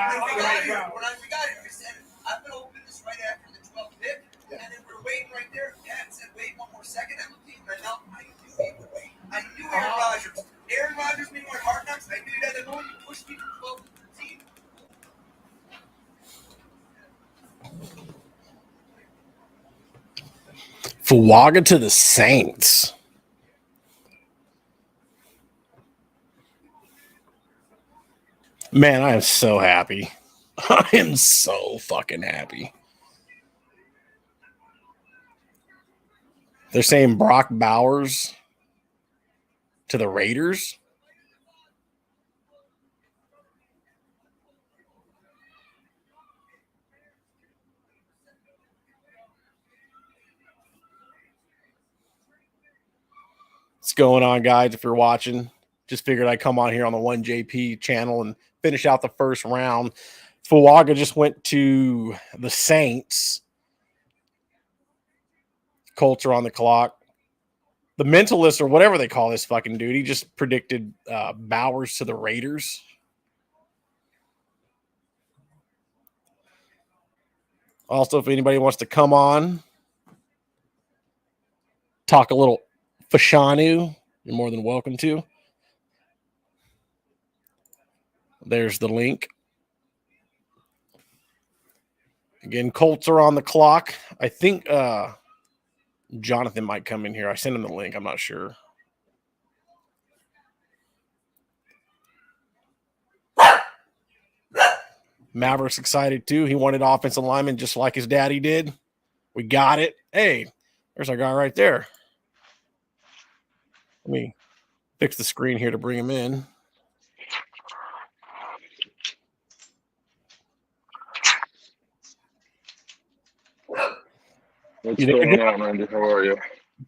When I forgot it, I said, I'm going to open this right after the 12th pick. And then we're waiting right there. Pat said, wait one more second. I looked at him right now. I knew he would wait. I knew Aaron Rodgers. Aaron Rodgers made my Hard Knocks. I knew that. The moment you pushed me from 12 to 13. Fuaga to the Saints. Man, I am so happy. I am so fucking happy. They're saying Brock Bowers to the Raiders. What's going on, guys? If you're watching, just figured I'd come on here on the 1JP channel and finish out the first round. Fuaga just went to the Saints. Colts are on the clock. The mentalist, or whatever they call this fucking dude, he just predicted Bowers to the Raiders. Also, if anybody wants to come on, talk a little Fashanu, you're more than welcome to. There's the link. Again, Colts are on the clock. I think Jonathan might come in here. I sent him the link. I'm not sure. Maverick's excited too. He wanted offensive lineman just like his daddy did. We got it. Hey, there's our guy right there. Let me fix the screen here to bring him in. What's going on, Randy? How are you?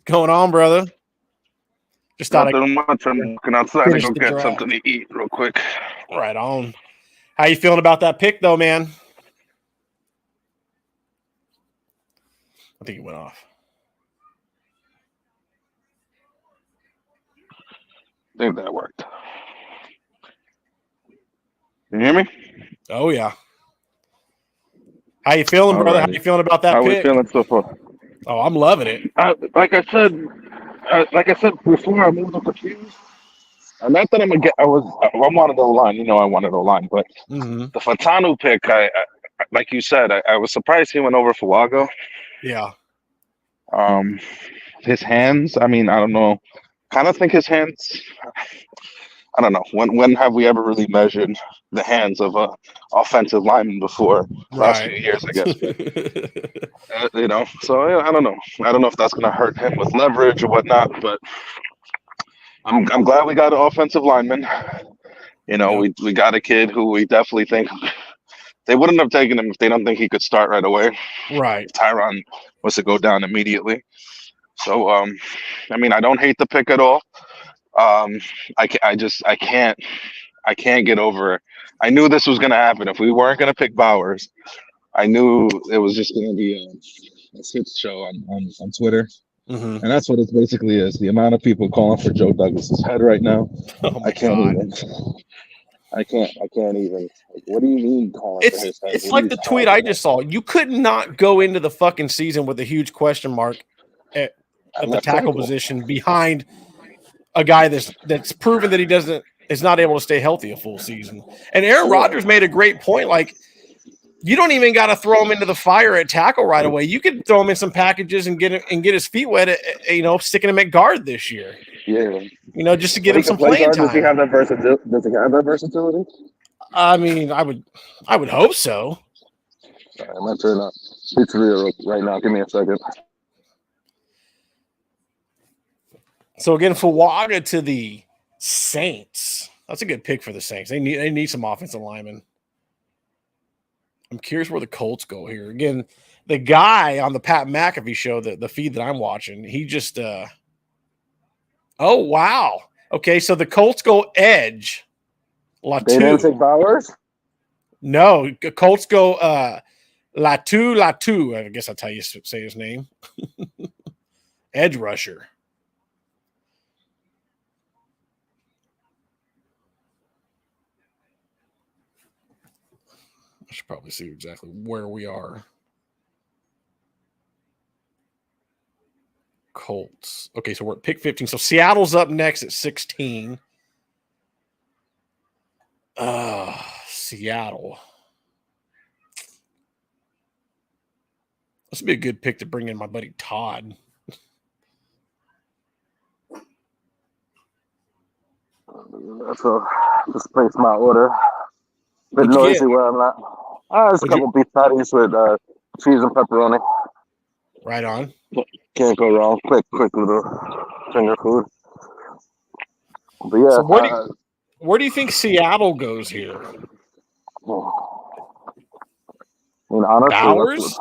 Going on, brother? Just thought Not doing much. I'm looking outside to go get something to eat real quick. Right on. How you feeling about that pick, though, man? I think it went off. I think that worked. Can you hear me? Oh, yeah. How you feeling, brother? How you feeling about that pick? How are we feeling so far? Oh, I'm loving it. Like I said before, I'm a little confused. Not that I wanted O-line. You know I wanted O-line, but the Fantano pick, I like you said, I was surprised he went over Fuaga. Yeah. His hands, I mean, I don't know. Kind of think his hands, I don't know. When have we ever really measured the hands of a offensive lineman before? Last few years, I guess. You know, so I don't know. I don't know if that's going to hurt him with leverage or whatnot, but I'm glad we got an offensive lineman. You know, we got a kid who we definitely think they wouldn't have taken him if they don't think he could start right away. Right. Tyron was to go down immediately. So, I mean, I don't hate the pick at all. I can't get over. I knew this was going to happen. If we weren't going to pick Bowers, I knew it was just going to be a shit show on Twitter. And that's what it basically is. The amount of people calling for Joe Douglas's head right now. Oh my I can't God. even. I can't even. What do you mean calling for his head? It's like the tweet I just saw. You could not go into the fucking season with a huge question mark at the tackle position behind a guy that's proven that is not able to stay healthy a full season. And Aaron Rodgers made a great point. Like, you don't even got to throw him into the fire at tackle right away. You could throw him in some packages and get his feet wet. Sticking him at guard this year. Yeah. Just to get him some playing time. Does he have that versatility? I mean, I would hope so. All right, my turn up. It's real right now. Give me a second. So again, Fuaga to the Saints. That's a good pick for the Saints. They need some offensive linemen. I'm curious where the Colts go here. Again, the guy on the Pat McAfee show, the feed that I'm watching, he just oh wow. Okay, so the Colts go edge. Latu. They didn't take Bowers? No, Colts go Latu. I guess that's how you say his name. Edge rusher. should probably see exactly where we are. Colts. Okay, so we're at pick 15. So Seattle's up next at 16. Seattle. This would be a good pick to bring in my buddy Todd. So just place my order. Bit noisy where I'm at. There's a couple beef patties with cheese and pepperoni. Right on. Can't go wrong. Quick little finger food. But yeah. So where do you think Seattle goes here? I mean, honestly, Bowers?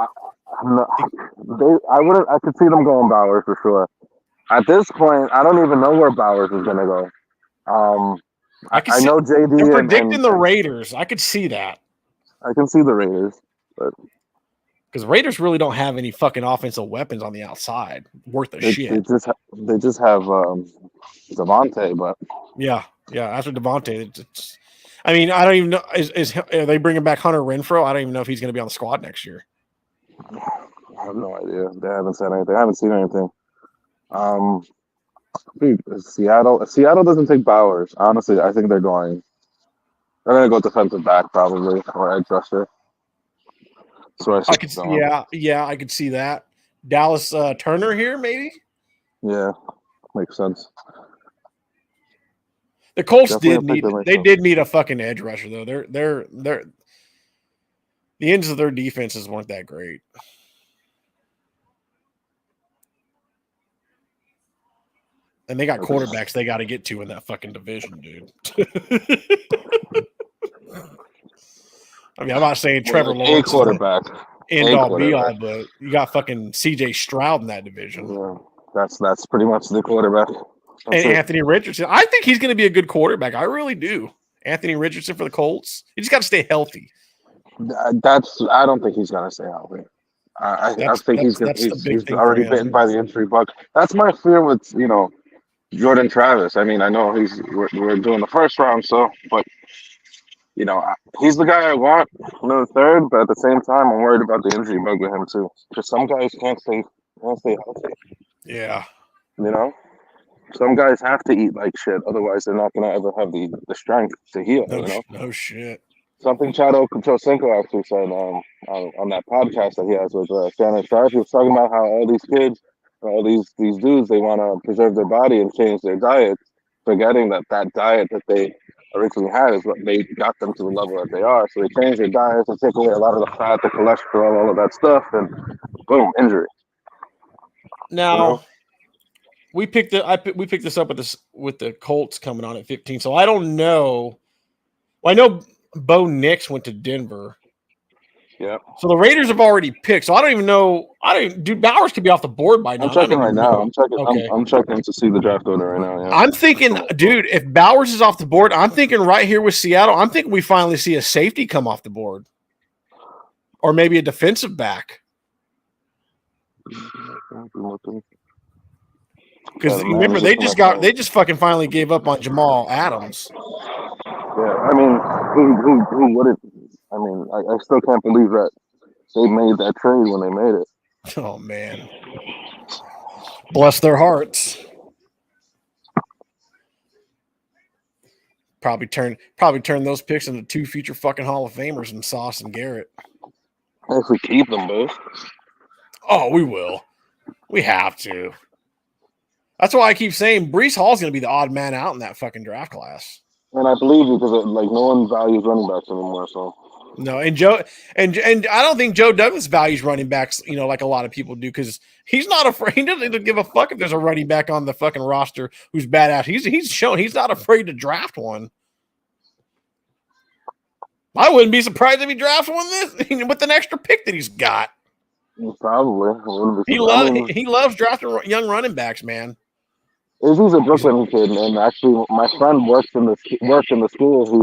I could see them going Bowers for sure. At this point, I don't even know where Bowers is gonna go. I know JD. They're predicting the Raiders. I could see that. I can see the Raiders, but because Raiders really don't have any fucking offensive weapons on the outside worth a shit. They just have Devontae, but yeah. After Devontae, I mean, I don't even know. Are they bringing back Hunter Renfrow? I don't even know if he's going to be on the squad next year. I have no idea. They haven't said anything. I haven't seen anything. Seattle. If Seattle doesn't take Bowers, honestly, I think they're going to go defensive back probably or edge rusher. So I could, I could see that. Dallas Turner here, maybe. Yeah, makes sense. The Colts did need a fucking edge rusher though. They're the ends of their defenses weren't that great. And they got quarterbacks they got to get to in that fucking division, dude. I mean, I'm not saying Trevor Lawrence quarterback end all be all, but you got fucking CJ Stroud in that division. Yeah, that's pretty much the quarterback. And Anthony Richardson. I think he's going to be a good quarterback. I really do. Anthony Richardson for the Colts. You just got to stay healthy. I don't think he's going to stay healthy. I think he's already bitten by the injury bug. That's my fear with Jordan Travis. I mean, I know we're doing the first round, but he's the guy I want in the third. But at the same time, I'm worried about the injury bug with him too. Because some guys can't stay healthy. Yeah. Some guys have to eat like shit, otherwise they're not gonna ever have the strength to heal. No shit. Something Chad Ochocinco actually said on that podcast that he has with Shannon Sharp. He was talking about how all these kids, all these dudes, they want to preserve their body and change their diet, forgetting that diet that they originally had is what got them to the level that they are. So they change their diet to take away a lot of the fat, the cholesterol, all of that stuff, and boom, injury. Now. We picked this up with the Colts coming on at 15. So I don't know. Well, I know Bo Nix went to Denver. Yeah. So the Raiders have already picked. So I don't even know. Dude, Bowers could be off the board by now. I'm checking right now. I'm checking to see the draft order right now. Yeah. I'm thinking, dude, if Bowers is off the board, I'm thinking right here with Seattle, I'm thinking we finally see a safety come off the board. Or maybe a defensive back. Because remember, they just fucking finally gave up on Jamal Adams. Yeah, I mean, who would it? I mean, I still can't believe that they made that trade when they made it. Oh man, bless their hearts. Probably turn those picks into two future fucking Hall of Famers in Sauce and Garrett. If we keep them both. Oh, we will. We have to. That's why I keep saying Breece Hall's going to be the odd man out in that fucking draft class. And I believe you because no one values running backs anymore. So no, and I don't think Joe Douglas values running backs, like a lot of people do, because he's not afraid. He doesn't give a fuck if there's a running back on the fucking roster who's badass. He's shown he's not afraid to draft one. I wouldn't be surprised if he drafts one with an extra pick that he's got. Probably. He loves drafting young running backs, man. Izzy's a Brooklyn kid, and actually, my friend worked in the school he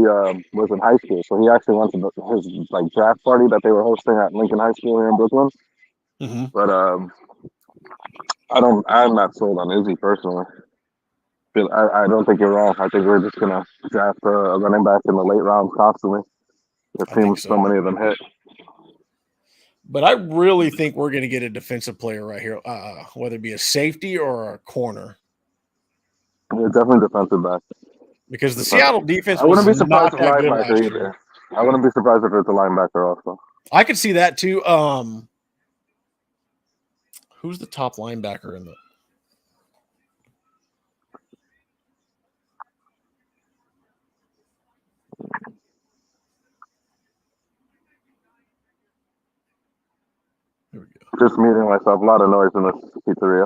was in high school. So he actually went to his draft party that they were hosting at Lincoln High School here in Brooklyn. Mm-hmm. But I'm not sold on Izzy personally. I don't think you're wrong. I think we're just gonna draft a running back in the late rounds constantly. It I think seems so. so many of them hit. But I really think we're going to get a defensive player right here, whether it be a safety or a corner, Yeah, definitely defensive back. because the Seattle defense I wouldn't be was not surprised if that good last linebacker year. either. I wouldn't be surprised if it's a linebacker also. I could see that too. Who's the top linebacker in the? Here we go. Just muting myself. A lot of noise in this pizzeria.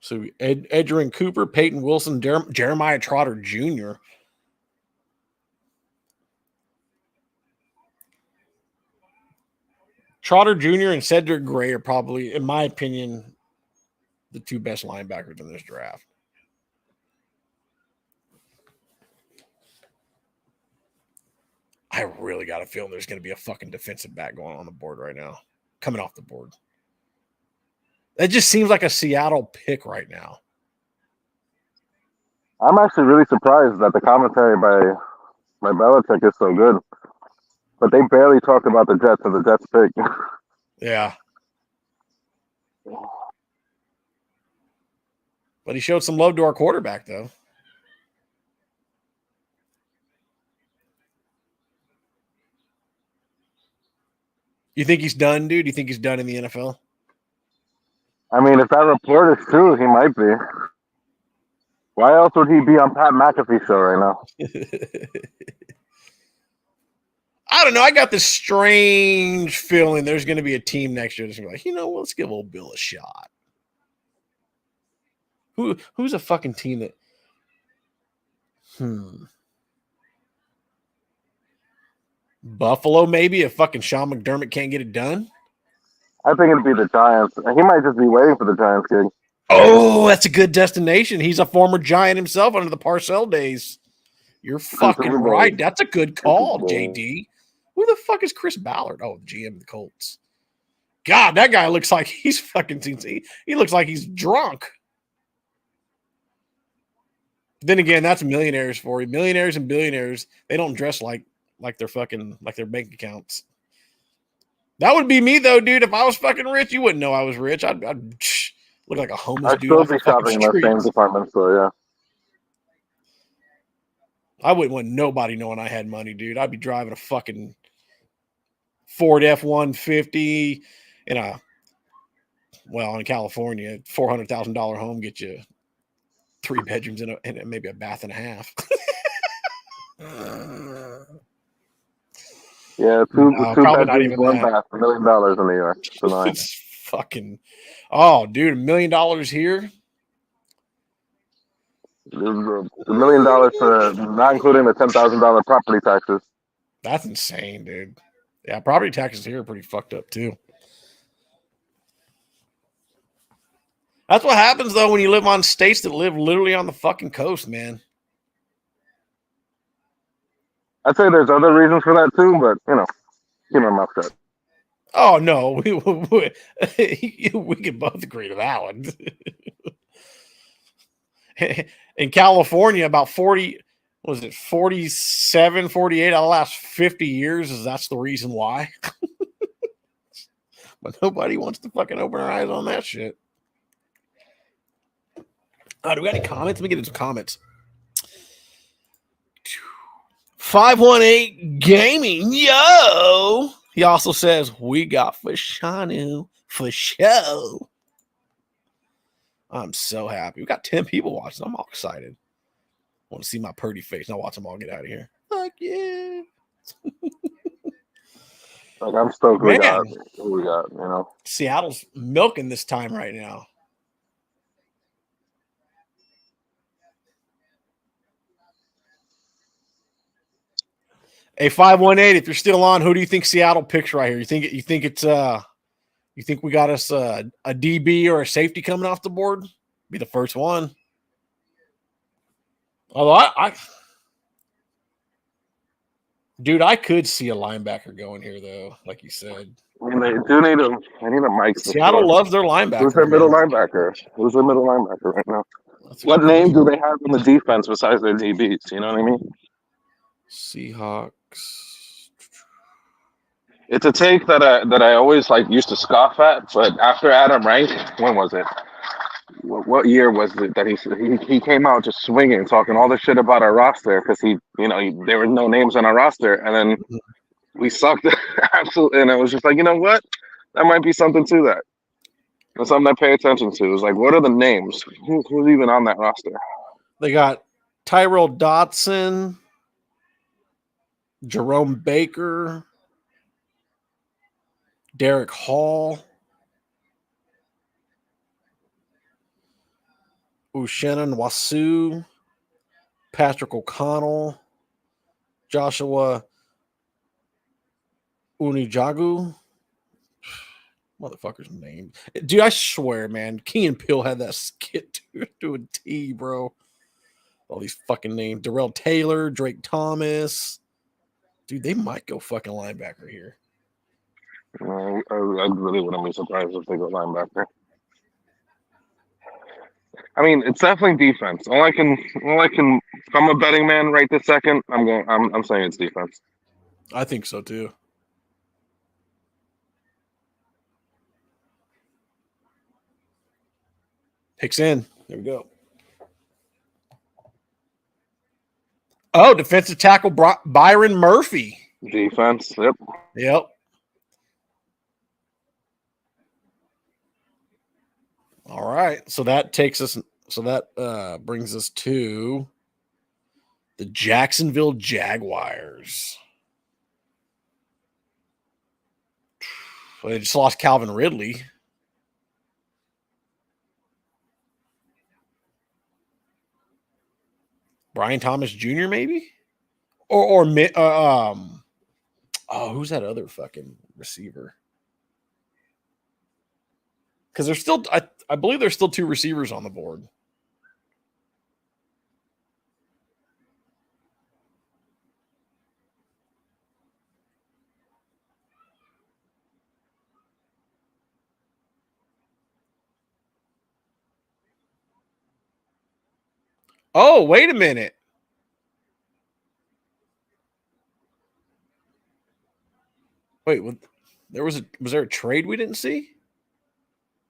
So Edgerrin Cooper, Peyton Wilson, Jeremiah Trotter Jr. Trotter Jr. and Cedric Gray are probably, in my opinion, the two best linebackers in this draft. I really got a feeling there's going to be a fucking defensive back going on the board right now, coming off the board. That just seems like a Seattle pick right now. I'm actually really surprised that the commentary by Belichick is so good. But they barely talked about the Jets and the Jets pick. Yeah. But he showed some love to our quarterback, though. You think he's done, dude? You think he's done in the NFL? I mean, if that report is true, he might be. Why else would he be on Pat McAfee's show right now? I don't know. I got this strange feeling there's going to be a team next year that's going to be like, you know, let's give old Bill a shot. Who's a fucking team that? Buffalo, maybe, if fucking Sean McDermott can't get it done. I think it'd be the Giants. He might just be waiting for the Giants gig. Oh, that's a good destination. He's a former Giant himself under the Parcells days. You're fucking right. That's a good call, JD. Who the fuck is Chris Ballard? Oh, the GM of the Colts. God, that guy looks like he's fucking. He looks like he's drunk. Then again, that's millionaires for you. Millionaires and billionaires, they don't dress like they're fucking like their bank accounts. That would be me though, dude. If I was fucking rich, you wouldn't know I was rich. I'd look like a homeless dude. I'd still be shopping in the same department store, yeah. I wouldn't want nobody knowing I had money, dude. I'd be driving a fucking Ford F-150 in California, $400,000 home get you 3 bedrooms and maybe a bath and a half. Yeah, two bedrooms, 1 bath, $1 million in New York. It's fucking, oh, dude, $1 million here. $1 million for not including the $10,000 property taxes. That's insane, dude. Yeah, property taxes here are pretty fucked up too. That's what happens though when you live on states that live literally on the fucking coast, man. I'd say there's other reasons for that too, but keep my mouth shut. Oh no, we can both agree to that one. In California, about 47, 48 out of the last 50 years, that's the reason why. But nobody wants to fucking open their eyes on that shit. Do we got any comments? Let me get into comments. 518 Gaming, yo. He also says, we got Fashanu for show. I'm so happy. We got 10 people watching. I'm all excited. I want to see my purdy face. Now watch them all get out of here. Fuck yeah. Like, I'm stoked we got, Seattle's milking this time right now. Hey, 518, if you're still on, who do you think Seattle picks right here? You think we got us a DB or a safety coming off the board? Be the first one. Although I could see a linebacker going here though, like you said. I mean, they do need a Mike. Seattle loves their linebacker. Who's their middle linebacker? Who's their middle linebacker right now? What name do they have in the defense besides their DBs? You know what I mean? Seahawks. It's a take that I always like used to scoff at, but after Adam Rank, when was it? What year was it that he came out just swinging, talking all the shit about our roster because there were no names on our roster, and then we sucked absolutely, and it was just like, you know what, that might be something to that. That's something I pay attention to. Is like, what are the names? Who's even on that roster? They got Tyrell Dotson, Jerome Baker, Derek Hall, Ushenan Wasu, Patrick O'Connell, Joshua Unijagu. Motherfucker's name. Dude, I swear, man, Key and Peele had that skit to a T, bro. All these fucking names. Darrell Taylor, Drake Thomas. Dude, they might go fucking linebacker here. I really wouldn't be surprised if they go linebacker. I mean, it's definitely defense. All I can. If I'm a betting man right this second, I'm saying it's defense. I think so too. Hicks in. There we go. Oh, defensive tackle Byron Murphy. Defense. Yep. Yep. All right. So that takes us. So that brings us to the Jacksonville Jaguars. They just lost Calvin Ridley. Brian Thomas Jr. maybe, or who's that other fucking receiver? Because there's still, I believe there's still two receivers on the board. Oh, wait a minute. Wait, was there a trade we didn't see?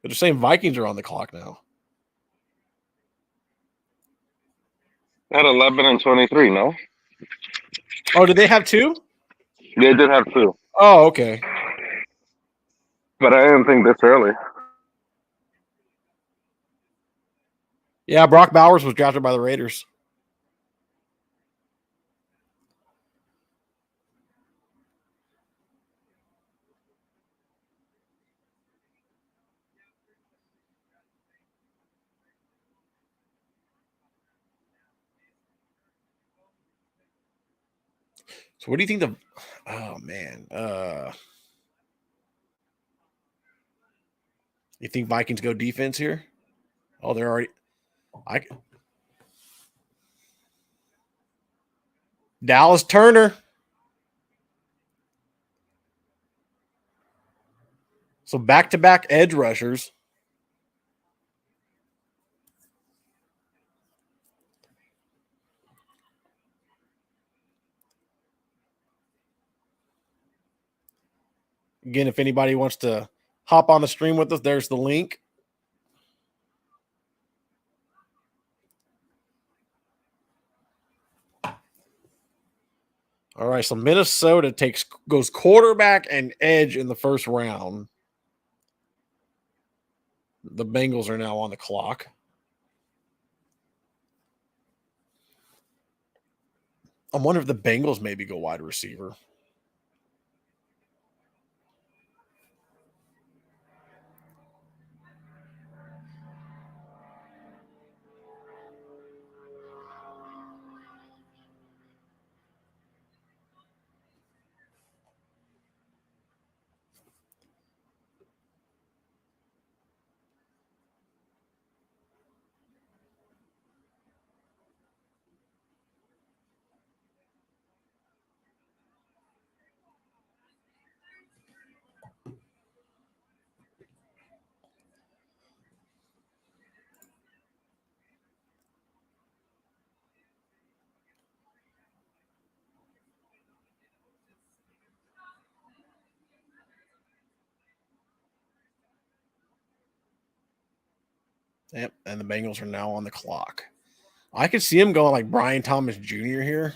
They're saying Vikings are on the clock now. At 11 and 23, no? Oh, did they have two? They did have two. Oh, okay. But I didn't think this early. Yeah, Brock Bowers was drafted by the Raiders. So what do you think oh man. You think Vikings go defense here? Oh, they're already Dallas Turner. So back-to-back edge rushers. Again, if anybody wants to hop on the stream with us, there's the link. All right, so Minnesota goes quarterback and edge in the first round. The Bengals are now on the clock. I'm wondering if the Bengals maybe go wide receiver. Yep, and the Bengals are now on the clock. I could see him going like Brian Thomas Jr. here.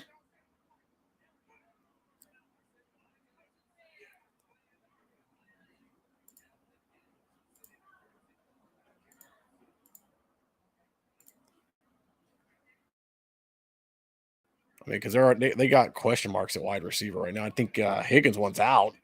I mean, because they got question marks at wide receiver right now. I think Higgins wants out.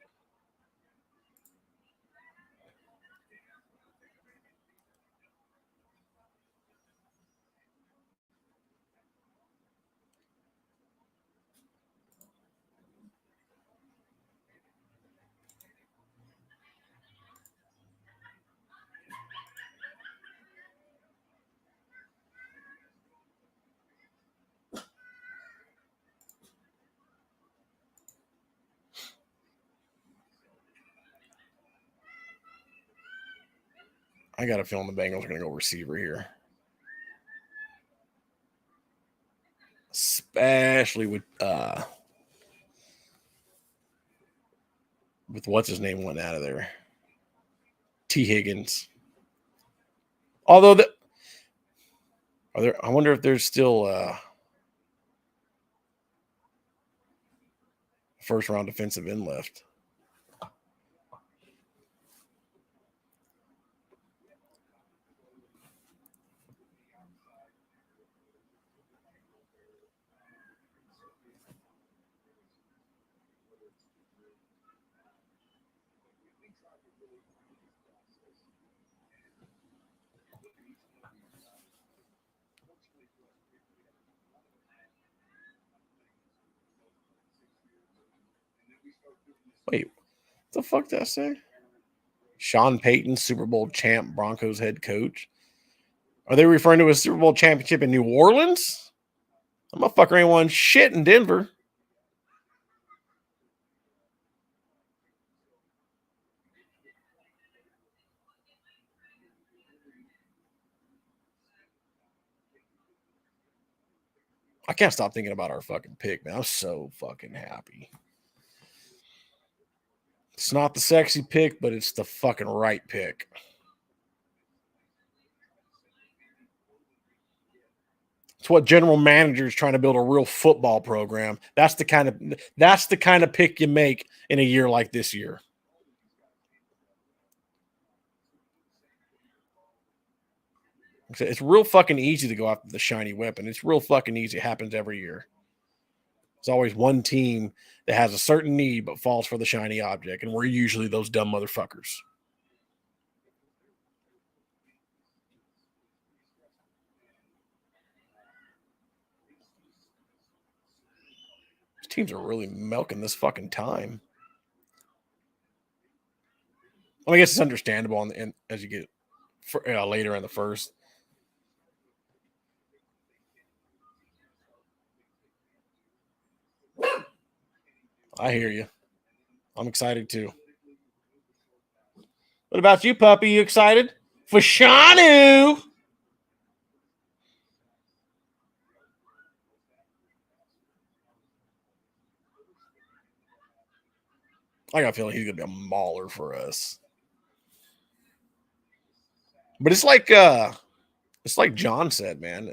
I got a feeling the Bengals are going to go receiver here. Especially with what's his name went out of there. T. Higgins. Although I wonder if there's still first round defensive end left. Wait, what the fuck did I say? Sean Payton, Super Bowl champ, Broncos head coach. Are they referring to a Super Bowl championship in New Orleans? That motherfucker ain't won shit in Denver. I can't stop thinking about our fucking pick, man. I'm so fucking happy. It's not the sexy pick, but it's the fucking right pick. It's what general managers trying to build a real football program. That's the kind of pick you make in a year like this year. It's real fucking easy to go after the shiny weapon. It's real fucking easy. It happens every year. There's always one team that has a certain need but falls for the shiny object, and we're usually those dumb motherfuckers. These teams are really milking this fucking time. I guess it's understandable as you get later in the first. I hear you. I'm excited too. What about you, puppy? You excited? For Shanu! I got a feeling he's going to be a mauler for us. But it's like John said, man.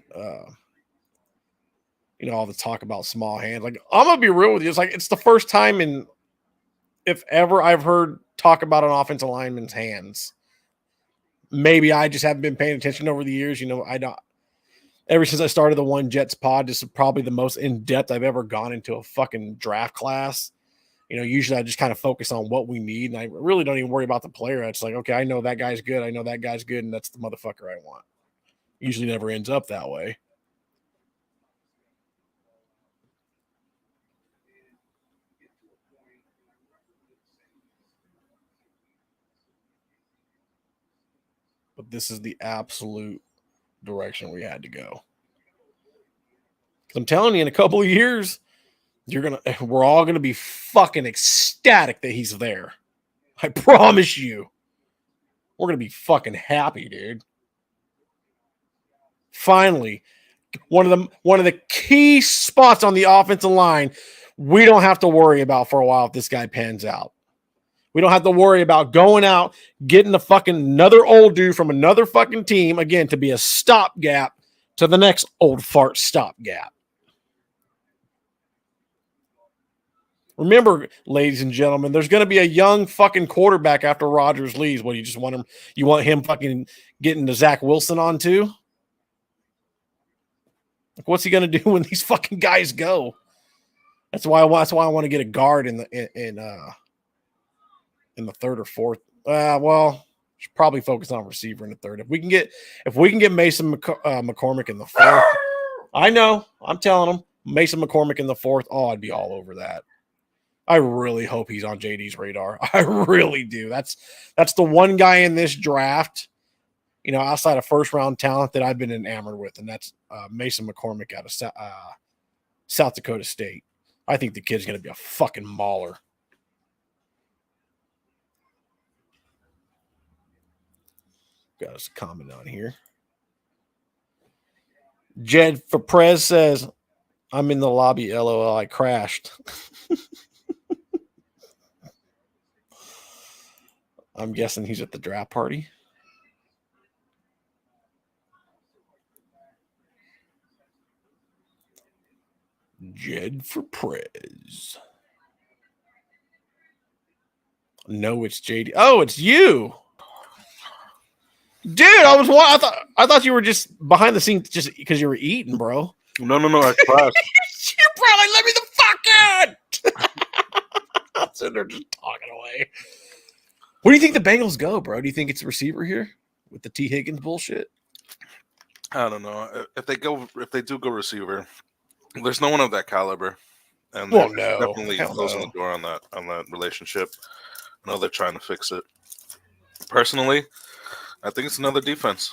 All the talk about small hands. Like, I'm gonna be real with you. It's the first time if ever I've heard talk about an offensive lineman's hands. Maybe I just haven't been paying attention over the years. I don't. Ever since I started the One Jets pod, this is probably the most in depth I've ever gone into a fucking draft class. Usually I just kind of focus on what we need, and I really don't even worry about the player. It's like, okay, I know that guy's good. I know that guy's good, and that's the motherfucker I want. Usually never ends up that way. But this is the absolute direction we had to go. I'm telling you, in a couple of years, we're all gonna be fucking ecstatic that he's there. I promise you. We're gonna be fucking happy, dude. Finally, one of the key spots on the offensive line we don't have to worry about for a while if this guy pans out. We don't have to worry about going out, getting a fucking another old dude from another fucking team, again, to be a stopgap to the next old fart stopgap. Remember, ladies and gentlemen, there's going to be a young fucking quarterback after Rodgers leaves. What, you just want him? You want him fucking getting to Zach Wilson on too? Like, what's he going to do when these fucking guys go? That's why I want to get a guard in the third or fourth. Well, should probably focus on receiver in the third. If we can get Mason McCormick in the fourth, I know. I'm telling him Mason McCormick in the fourth. Oh, I'd be all over that. I really hope he's on JD's radar. I really do. That's the one guy in this draft, outside of first round talent that I've been enamored with, and that's Mason McCormick out of South Dakota State. I think the kid's going to be a fucking mauler. Got us a comment on here. Jed for Prez says, I'm in the lobby, LOL, I crashed. I'm guessing he's at the draft party. Jed for Prez. No, it's JD. Oh, it's you. Dude, I thought you were just behind the scenes just because you were eating, bro. No, I crashed. You probably let me the fuck out. I'm sitting there just talking away. Where do you think the Bengals go, bro? Do you think it's a receiver here with the T. Higgins bullshit? I don't know. If they do go receiver, there's no one of that caliber, and Well, they're no. definitely Hell closing no. the door on that relationship. I know they're trying to fix it. Personally, I think it's another defense.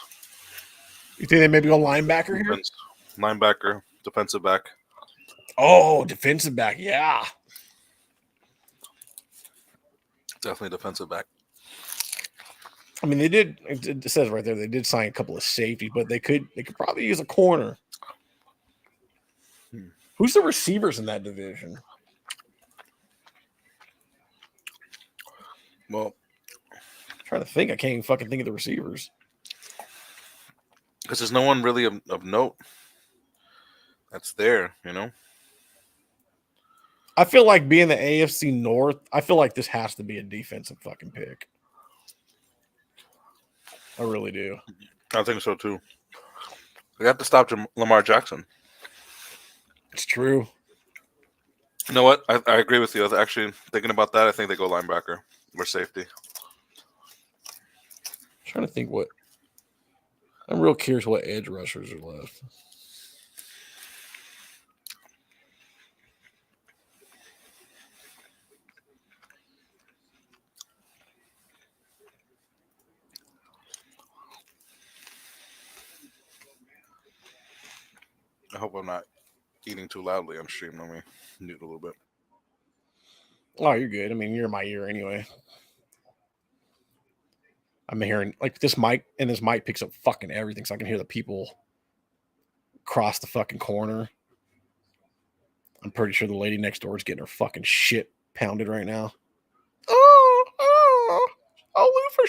You think they maybe go linebacker here? Defense. Linebacker, defensive back. Oh, defensive back, yeah. Definitely defensive back. I mean, they did. It says right there they did sign a couple of safeties, but they could probably use a corner. Who's the receivers in that division? Well, I'm trying to think. I can't even fucking think of the receivers. because there's no one really of note that's there, I feel like being the AFC North, I feel like this has to be a defensive fucking pick. I really do. I think so too. We have to stop Lamar Jackson. It's true. You know what? I agree with you. Actually, thinking about that, I think they go linebacker or safety. I'm trying to think what. I'm real curious what edge rushers are left. I hope I'm not eating too loudly on stream. Let me mute a little bit. Oh, you're good. I mean, you're in my ear anyway. I'm hearing like this mic, and this mic picks up fucking everything, so I can hear the people cross the fucking corner. I'm pretty sure the lady next door is getting her fucking shit pounded right now. Oh, Lou for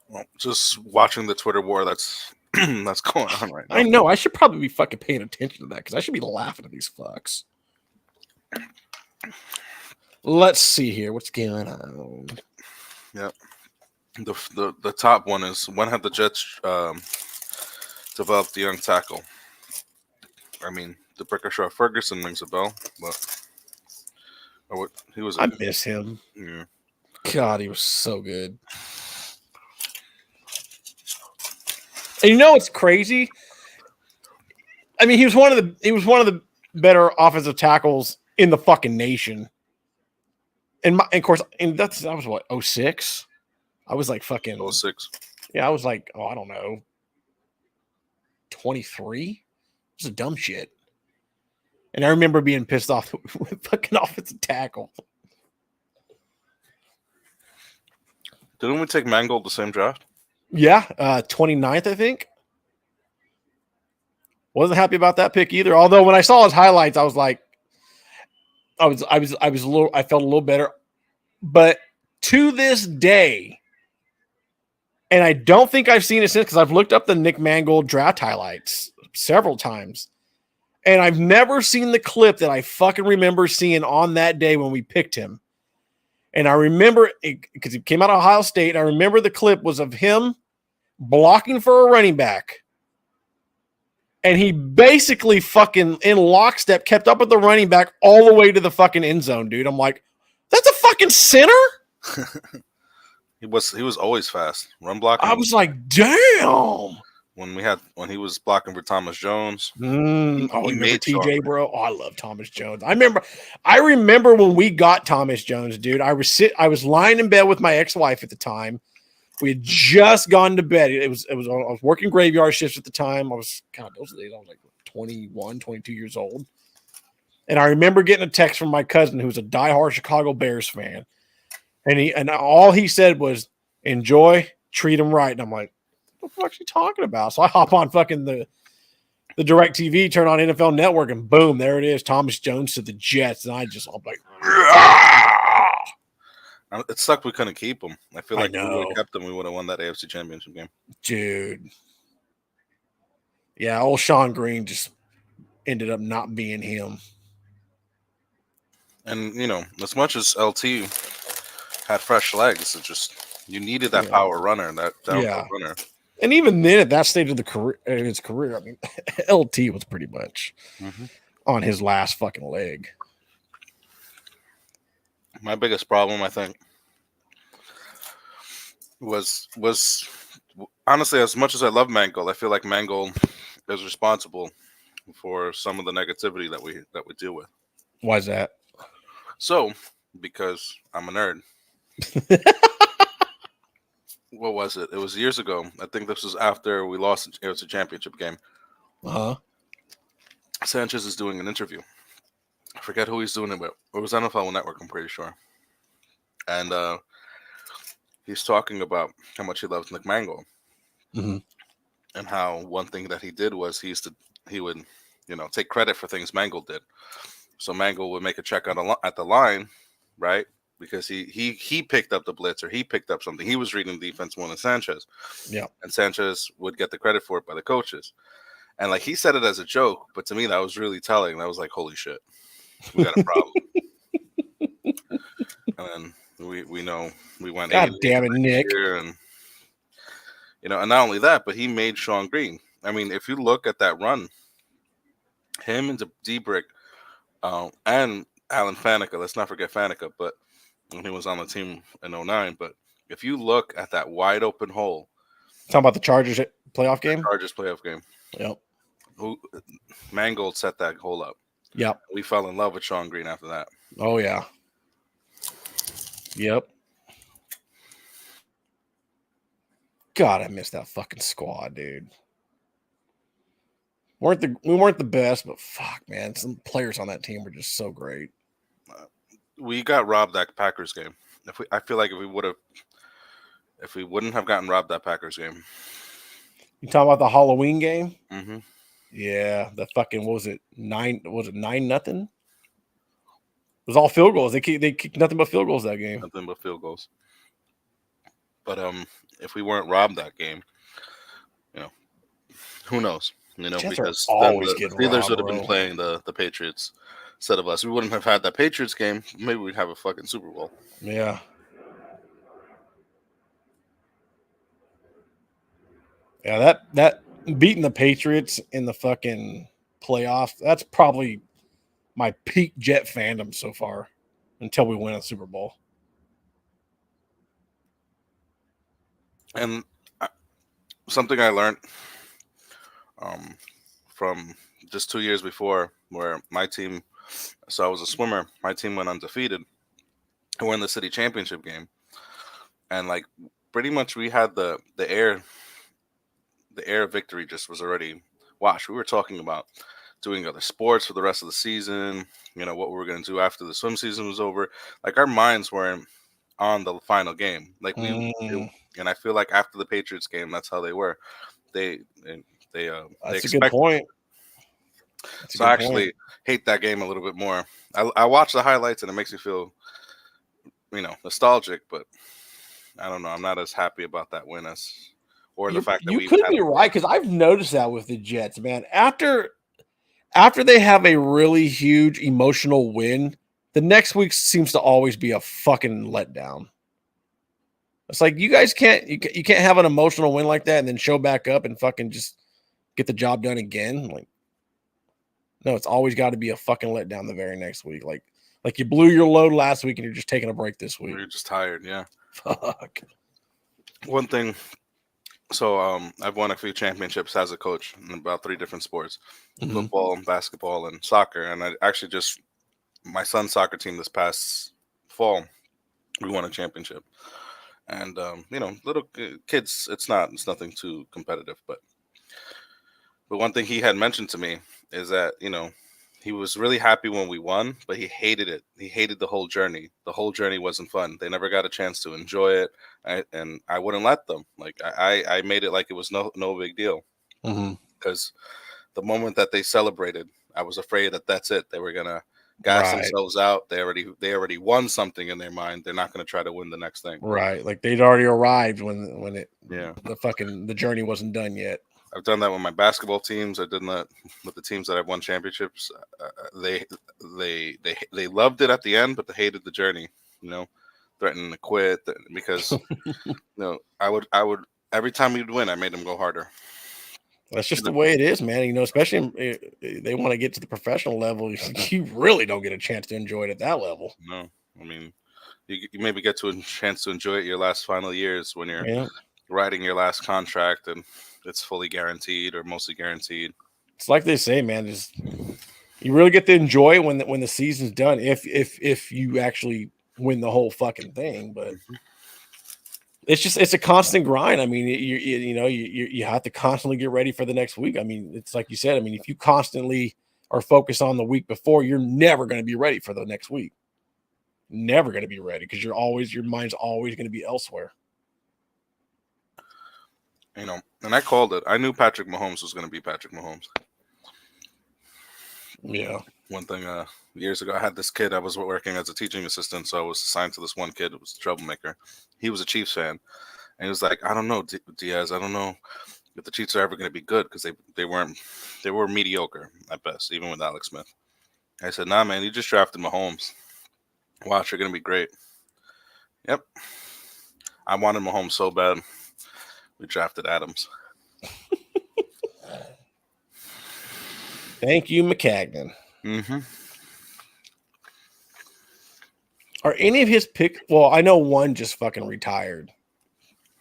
Well, just watching the Twitter war that's that's going on right now. I know. I should probably be fucking paying attention to that because I should be laughing at these fucks. Let's see here. What's going on? Yeah. The top one is, when have the Jets developed the young tackle? I mean, the Brickashaw Ferguson rings a bell, but he was. I miss him. Yeah. God, he was so good. And you know what's crazy? I mean, he was one of the better offensive tackles in the fucking nation. And of course, that was what, 06? I was like fucking 06. Yeah, I was like, I don't know, 23. It was a dumb shit. And I remember being pissed off with fucking offensive tackle. Didn't we take Mangold the same draft? Yeah, 29th, I think. Wasn't happy about that pick either. Although when I saw his highlights, I was like, I felt a little better. But to this day, and I don't think I've seen it since because I've looked up the Nick Mangold draft highlights several times. And I've never seen the clip that I fucking remember seeing on that day when we picked him. And I remember it because he came out of Ohio State. And I remember the clip was of him blocking for a running back. And he basically fucking in lockstep kept up with the running back all the way to the fucking end zone, dude. I'm like, that's a fucking center? He was always fast. Run blocking. I was like, damn. When he was blocking for Thomas Jones. He made TJ, bro. Oh, I love Thomas Jones. I remember when we got Thomas Jones, dude. I was lying in bed with my ex-wife at the time. We had just gone to bed. I was working graveyard shifts at the time. I was like 21, 22 years old. And I remember getting a text from my cousin who's a diehard Chicago Bears fan. And all he said was, enjoy, treat him right. And I'm like, what the fuck is he talking about? So I hop on fucking the direct TV, turn on NFL Network, and boom, there it is. Thomas Jones to the Jets. And I'm like, it sucked we couldn't keep him. I feel like if we would have kept him, we would have won that AFC Championship game. Dude. Yeah, old Sean Green just ended up not being him. And, as much as LT had fresh legs, it just, you needed that power runner, that downfield runner. And even then, at that stage of his career, I mean, LT was pretty much on his last fucking leg. My biggest problem, I think, was honestly, as much as I love Mangold, I feel like Mangold is responsible for some of the negativity that we deal with. Why is that? So, because I'm a nerd. What was it? It was years ago. I think this was after we lost. It was a championship game. Sanchez is doing an interview. I forget who he's doing it with. It was NFL Network, I'm pretty sure. And he's talking about how much he loves Nick Mangold. And how one thing that he did was he would take credit for things Mangold did. So Mangold would make a check at the line, right? Because he picked up the blitz or he picked up something. He was reading the defense more than Sanchez. Yeah. And Sanchez would get the credit for it by the coaches. And like he said it as a joke, but to me that was really telling. I was like, holy shit. We got a problem. And then we know we went. God damn it, Nick. And and not only that, but he made Sean Green. I mean, if you look at that run, him and D-Brick and Alan Faneca, let's not forget Faneca, but when he was on the team in 2009. But if you look at that wide open hole, talking about the Chargers playoff game. Yep. Mangold set that hole up. Yep. We fell in love with Sean Green after that. Oh yeah. Yep. God, I miss that fucking squad, dude. We weren't the best, but fuck, man, some players on that team were just so great. We got robbed that Packers game. I feel like if we wouldn't have gotten robbed that Packers game. You talking about the Halloween game? Mm-hmm. Yeah, the fucking, what was it 9-0? It was all field goals. They kicked nothing but field goals that game. Nothing but field goals. But if we weren't robbed that game, who knows? Because the Steelers would have been playing the Patriots instead of us. We wouldn't have had that Patriots game. Maybe we'd have a fucking Super Bowl. Yeah. Yeah, that beating the Patriots in the fucking playoff, that's probably my peak Jet fandom so far until we win a Super Bowl. And something I learned from just 2 years before, where my team, so I was a swimmer, my team went undefeated and we're in the city championship game. And like pretty much we had the air victory just was already washed. We were talking about doing other sports for the rest of the season, what we were going to do after the swim season was over. Like our minds weren't on the final game. Like and I feel like after the Patriots game, that's how they were. That's a good point. That's a So I good point. actually hate that game a little bit more. I watch the highlights and it makes me feel, nostalgic, but I don't know. I'm not as happy about that win or the fact that You we even could had be a right because I've noticed that with the Jets, man. After they have a really huge emotional win, the next week seems to always be a fucking letdown. It's like you guys can't have an emotional win like that and then show back up and fucking just get the job done again. Like, no, it's always got to be a fucking letdown the very next week. Like you blew your load last week and you're just taking a break this week. You're just tired, yeah. Fuck. One thing. So I've won a few championships as a coach in about 3 different sports: football, basketball, and soccer. And I actually my son's soccer team this past fall, we won a championship. And little kids, it's nothing too competitive, but one thing he had mentioned to me is that he was really happy when we won, but he hated it. He hated the whole journey. The whole journey wasn't fun. They never got a chance to enjoy it, and I wouldn't let them. Like I made it like it was no big deal, because the moment that they celebrated, I was afraid that that's it. They were gonna gas themselves out. They already won something in their mind. They're not gonna try to win the next thing. Right, like they'd already arrived when it the journey wasn't done yet. I've done that with my basketball teams. I did that with the teams that I've won championships. They loved it at the end, but they hated the journey. Threatening to quit because I would every time we'd win, I made them go harder. That's just the way it is, man. Especially they want to get to the professional level. You really don't get a chance to enjoy it at that level. No, I mean, you maybe get to a chance to enjoy it your last final years when you're writing your last contract and it's fully guaranteed or mostly guaranteed. It's like they say, man. You really get to enjoy it when the season's done. If you actually win the whole fucking thing, but it's a constant grind. I mean, you have to constantly get ready for the next week. I mean, it's like you said. I mean, if you constantly are focused on the week before, you're never going to be ready for the next week. Never going to be ready because your mind's always going to be elsewhere. And I called it. I knew Patrick Mahomes was going to be Patrick Mahomes. Yeah. One thing, years ago, I had this kid. I was working as a teaching assistant, so I was assigned to this one kid who was a troublemaker. He was a Chiefs fan, and he was like, "I don't know, Diaz. I don't know if the Chiefs are ever going to be good because they were mediocre at best, even with Alex Smith." I said, "Nah, man, you just drafted Mahomes. Watch, you're going to be great." Yep. I wanted Mahomes so bad. We drafted Adams. Thank you, McCagnon. Mm-hmm. Are any of his pick? Well, I know one just fucking retired.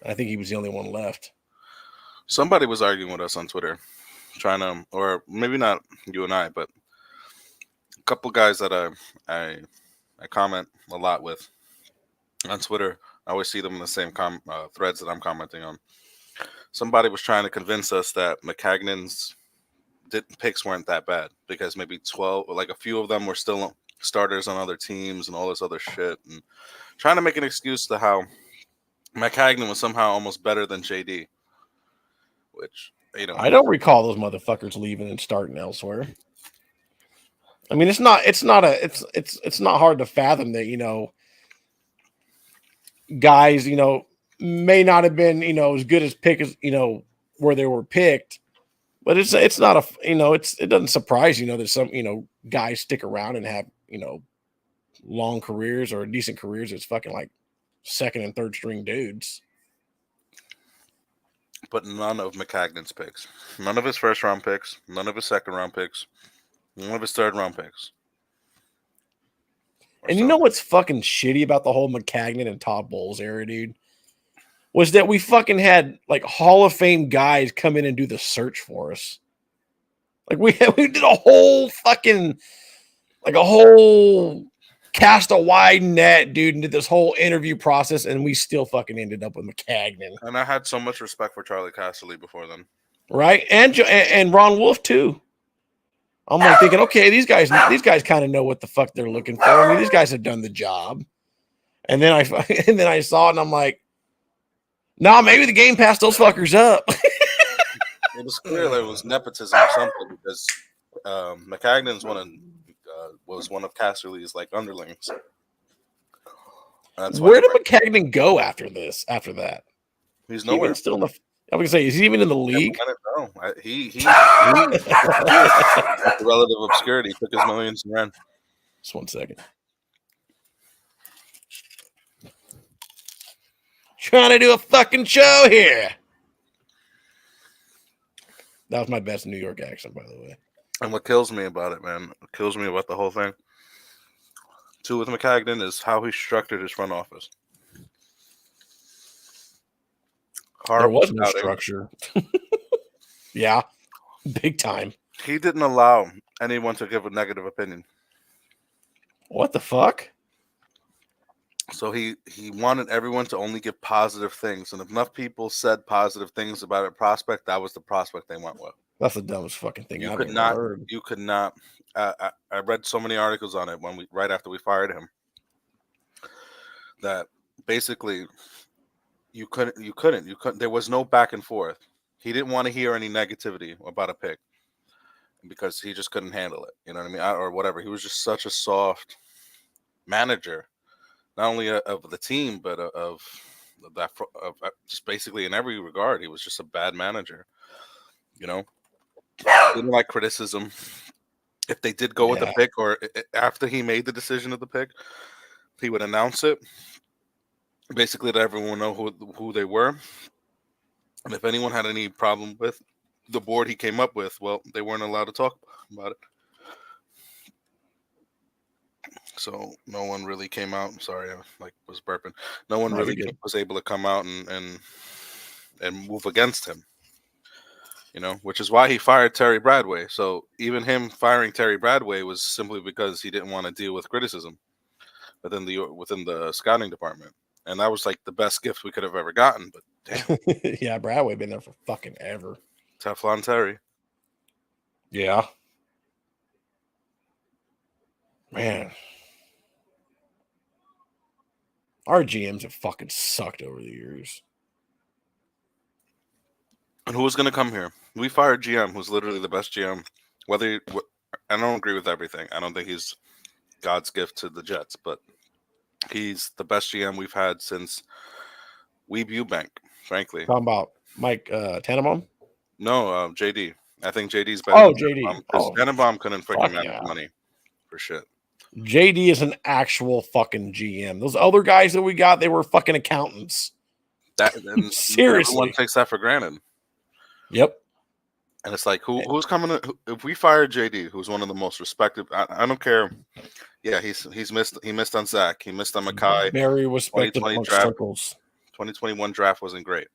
I think he was the only one left. Somebody was arguing with us on Twitter, trying to, or maybe not you and I, but a couple guys that I comment a lot with on Twitter. I always see them in the same threads that I'm commenting on. Somebody was trying to convince us that McCagnon's picks weren't that bad because maybe 12, like a few of them were still starters on other teams and all this other shit, and trying to make an excuse to how McCagnon was somehow almost better than JD, which I don't recall those motherfuckers leaving and starting elsewhere. I mean, it's not hard to fathom that guys may not have been as good as pick as where they were picked, but it's not it doesn't surprise that some guys stick around and have long careers or decent careers. It's fucking like second and third string dudes. But none of McCagnon's picks, none of his first round picks, none of his second round picks, none of his third round picks. And you know what's fucking shitty about the whole McCagnon and Todd Bowles era, dude? Was that we fucking had like Hall of Fame guys come in and do the search for us. Like we did a whole fucking cast a wide net, dude, and did this whole interview process, and we still fucking ended up with McCagnon. And I had so much respect for Charlie Casserly before then. Right? And Ron Wolf too. I'm like thinking, okay, these guys kind of know what the fuck they're looking for. I mean, these guys have done the job. And then I saw it and I'm like, nah, maybe the game passed those fuckers up. It was clear that it was nepotism or something because McCagnon's was one of Casterly's like underlings. That's Where did McCagnon go after this? After that, he's nowhere. Even still in the. I was gonna say, is he even in the league? No, he relative obscurity. Took his millions and ran. Just 1 second. Trying to do a fucking show here. That was my best New York accent, by the way. And what kills me about it, man, what kills me about the whole thing, too, with McCagnon is how he structured his front office. There was no structure. Yeah, big time. He didn't allow anyone to give a negative opinion. What the fuck? So he wanted everyone to only give positive things, and if enough people said positive things about a prospect, that was the prospect they went with. That's the dumbest fucking thing I've ever heard. You could not. I read so many articles on it right after we fired him, that basically you couldn't. There was no back and forth. He didn't want to hear any negativity about a pick because he just couldn't handle it. You know what I mean? Or whatever. He was just such a soft manager. Not only of the team, but of just basically in every regard. He was just a bad manager, you know. Didn't like criticism. If they did go with the pick, or after he made the decision of the pick, he would announce it, basically let everyone know who they were. And if anyone had any problem with the board he came up with, well, they weren't allowed to talk about it. So no one really came out. I'm sorry, I was burping. No one really was able to come out and move against him. You know, which is why he fired Terry Bradway. So even him firing Terry Bradway was simply because he didn't want to deal with criticism within the scouting department, and that was like the best gift we could have ever gotten. But damn, yeah, Bradway been there for fucking ever. Teflon Terry. Yeah, man. Our GMs have fucking sucked over the years. And who was going to come here? We fired GM, who's literally the best GM. I don't agree with everything. I don't think he's God's gift to the Jets, but he's the best GM we've had since Weeb Eubank, frankly. Talking about Mike Tannenbaum? No, JD. I think JD's better. Oh, JD. Because Tannenbaum couldn't freaking manage money for shit. JD is an actual fucking GM. Those other guys that we got, they were fucking accountants. Seriously. Everyone takes that for granted. Yep. And it's like, who's coming to, if we fire JD, who's one of the most respected, I don't care. Yeah, he missed on Zach. He missed on Mackay. Very respected among circles. 2021 draft wasn't great,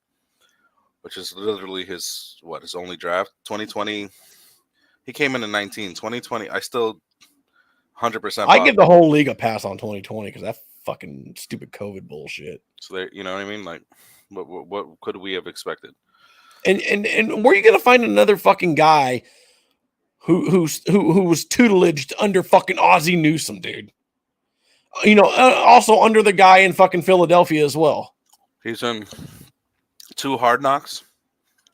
which is literally his only draft. 2020, he came in 19. 2020, I still 100%. I give the whole league a pass on 2020 because that fucking stupid COVID bullshit. So there, you know what I mean? Like, what could we have expected? And where are you gonna find another fucking guy who was tutelaged under fucking Ozzie Newsome, dude? You know, also under the guy in fucking Philadelphia as well. He's in 2 Hard Knocks,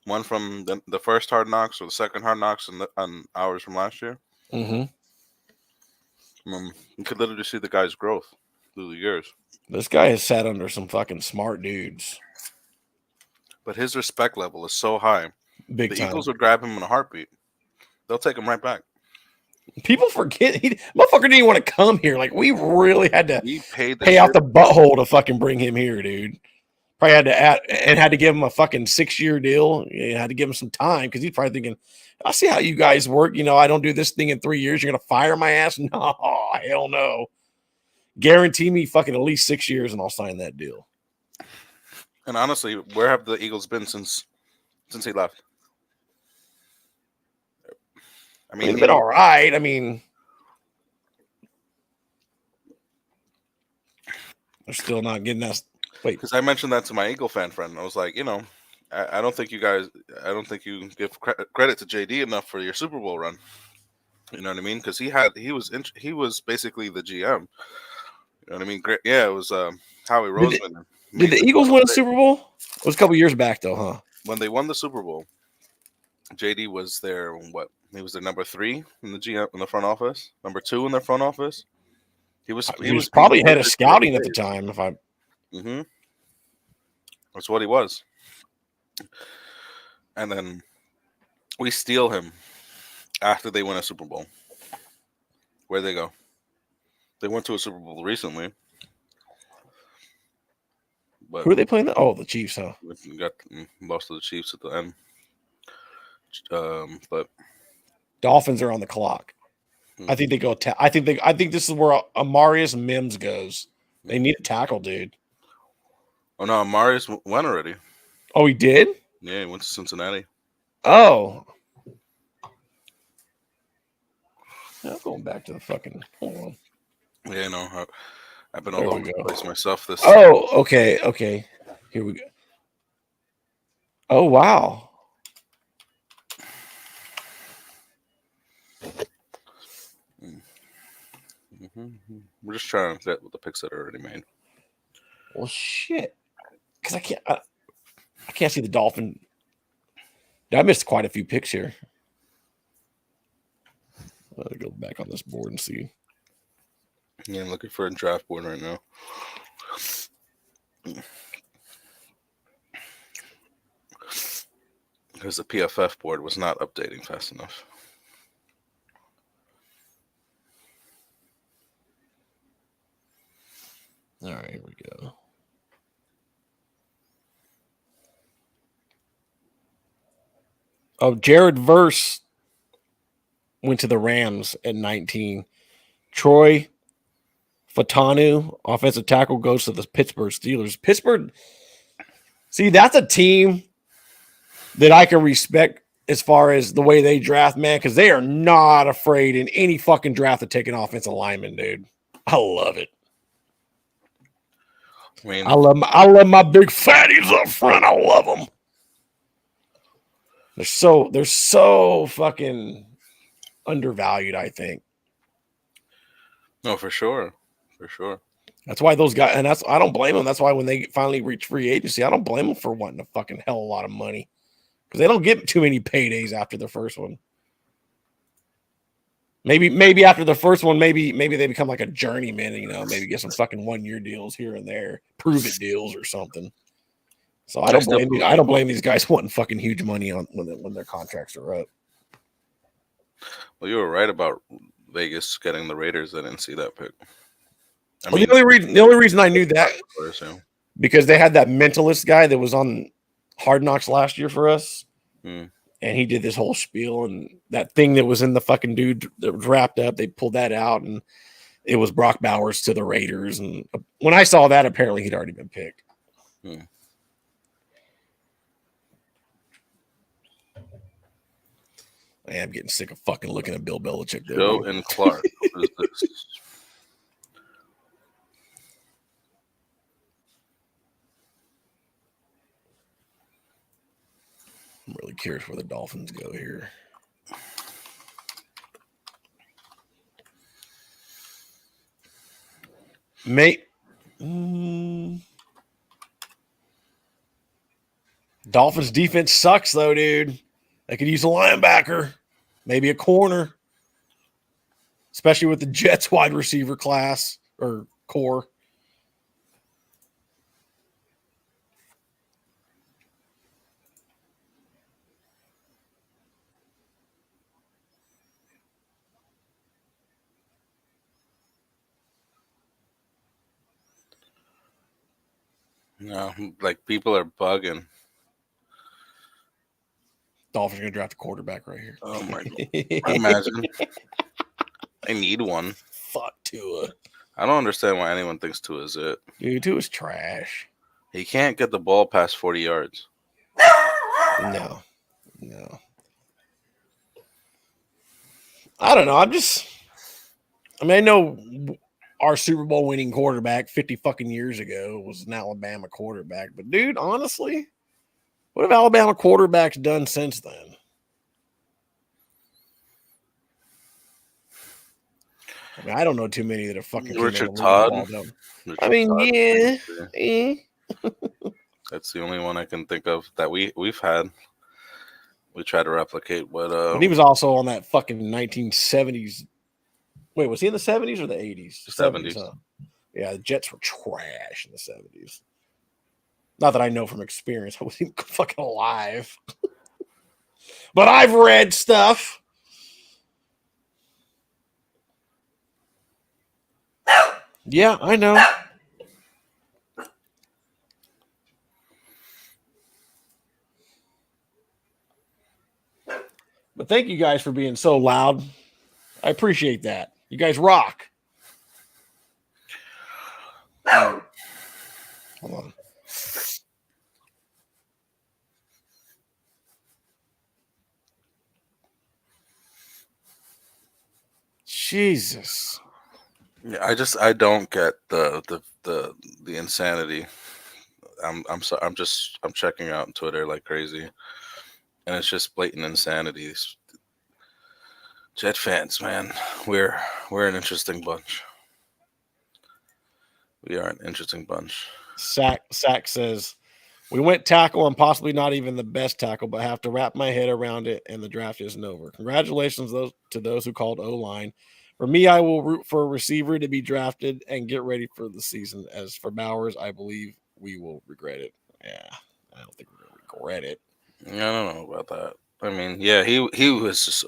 one from the first Hard Knocks or the second Hard Knocks, and ours from last year. Mm-hmm. You could literally see the guy's growth through the years. This guy has sat under some fucking smart dudes. But his respect level is so high. The Eagles would grab him in a heartbeat. They'll take him right back. People forget motherfucker didn't even want to come here. Like, we really had to pay out the butthole to fucking bring him here, dude. Probably had to give him a fucking 6-year deal. You had to give him some time because he's probably thinking, I see how you guys work. You know, I don't do this thing in 3 years. You're gonna fire my ass? No, hell no. Guarantee me fucking at least 6 years and I'll sign that deal. And honestly, where have the Eagles been since he left? I mean, they've been all right. I mean, they're still not getting us. Wait, because I mentioned that to my Eagle fan friend. I was like, you know, I don't think you give credit to JD enough for your Super Bowl run. You know what I mean? Because he was basically the GM. You know what I mean? Great. Yeah, it was Howie Roseman. Did the Eagles win a Super Bowl? It was a couple years back, though, huh? When they won the Super Bowl, JD was there. He was their number 3 in the GM in the front office, number 2 in their front office. He was probably head of scouting at the time. If I, mm-hmm. That's what he was. And then we steal him after they win a Super Bowl. Where'd they go? They went to a Super Bowl recently. But who are they playing? The Chiefs, huh? We got lost to the Chiefs at the end. But Dolphins are on the clock. I think they go. I think this is where Amarius Mims goes. They need a tackle, dude. Oh no, Amarius went already. Oh, he did? Yeah, he went to Cincinnati. Oh. I'm going back to the fucking. Hold on. Yeah, no, I've been all over the place myself. This. Oh, okay, okay. Here we go. Oh wow. Mm-hmm. We're just trying to get with the picks that are already made. Well, shit. Because I can't see the Dolphin. I missed quite a few picks here. I'll go back on this board and see. Yeah, I'm looking for a draft board right now. Because the PFF board was not updating fast enough. All right, here we go. Oh, Jared Verse went to the Rams at 19. Troy Fatanu, offensive tackle, goes to the Pittsburgh Steelers. Pittsburgh, see, that's a team that I can respect as far as the way they draft, man, because they are not afraid in any fucking draft to take an offensive lineman, dude. I love it. I love my big fatties up front. I love them. They're so fucking undervalued, I think. No, for sure. For sure. That's why those guys, and I don't blame them. That's why when they finally reach free agency, I don't blame them for wanting a fucking hell of a lot of money. Because they don't get too many paydays after the first one. Maybe after the first one, maybe they become like a journeyman, maybe get some fucking 1-year deals here and there, prove it deals or something. So I don't blame these guys wanting fucking huge money on when their contracts are up. Well, you were right about Vegas getting the Raiders. I didn't see that pick. The only reason I knew that because they had that mentalist guy that was on Hard Knocks last year for us. And he did this whole spiel, and that thing that was in the fucking dude that was wrapped up, they pulled that out, and it was Brock Bowers to the Raiders. And when I saw that, apparently he'd already been picked. I am getting sick of fucking looking at Bill Belichick. Joe and Clark. What is this? I'm really curious where the Dolphins go here. Mate. Dolphins defense sucks, though, dude. They could use a linebacker, maybe a corner, especially with the Jets wide receiver class or core. No, like people are bugging. Dolphins are going to draft a quarterback right here. Oh my God. Imagine. I need one. Fuck Tua. I don't understand why anyone thinks Tua is it. Dude, Tua's trash. He can't get the ball past 40 yards. No. I don't know. I know our Super Bowl winning quarterback 50 fucking years ago was an Alabama quarterback. But, dude, honestly, what have Alabama quarterbacks done since then? I mean, I don't know too many that have fucking Richard Todd. Yeah. That's the only one I can think of that we've had. We try to replicate what. But he was also on that fucking 1970s. Wait, was he in the 70s or the 80s? The 70s, 70s. huh? Yeah, the Jets were trash in the 70s. Not that I know from experience. I wasn't fucking alive. But I've read stuff. Yeah, I know. But thank you guys for being so loud. I appreciate that. You guys rock. Hold on. Jesus. Yeah, I don't get the insanity. I'm checking out on Twitter like crazy, and it's just blatant insanity. Jet fans, man, we're an interesting bunch. We are an interesting bunch. Sack says, we went tackle and possibly not even the best tackle, but have to wrap my head around it, and the draft isn't over. Congratulations to those who called O-line. For me, I will root for a receiver to be drafted and get ready for the season. As for Bowers, I believe we will regret it. Yeah, I don't think we're going to regret it. I don't know about that. I mean, yeah, he was just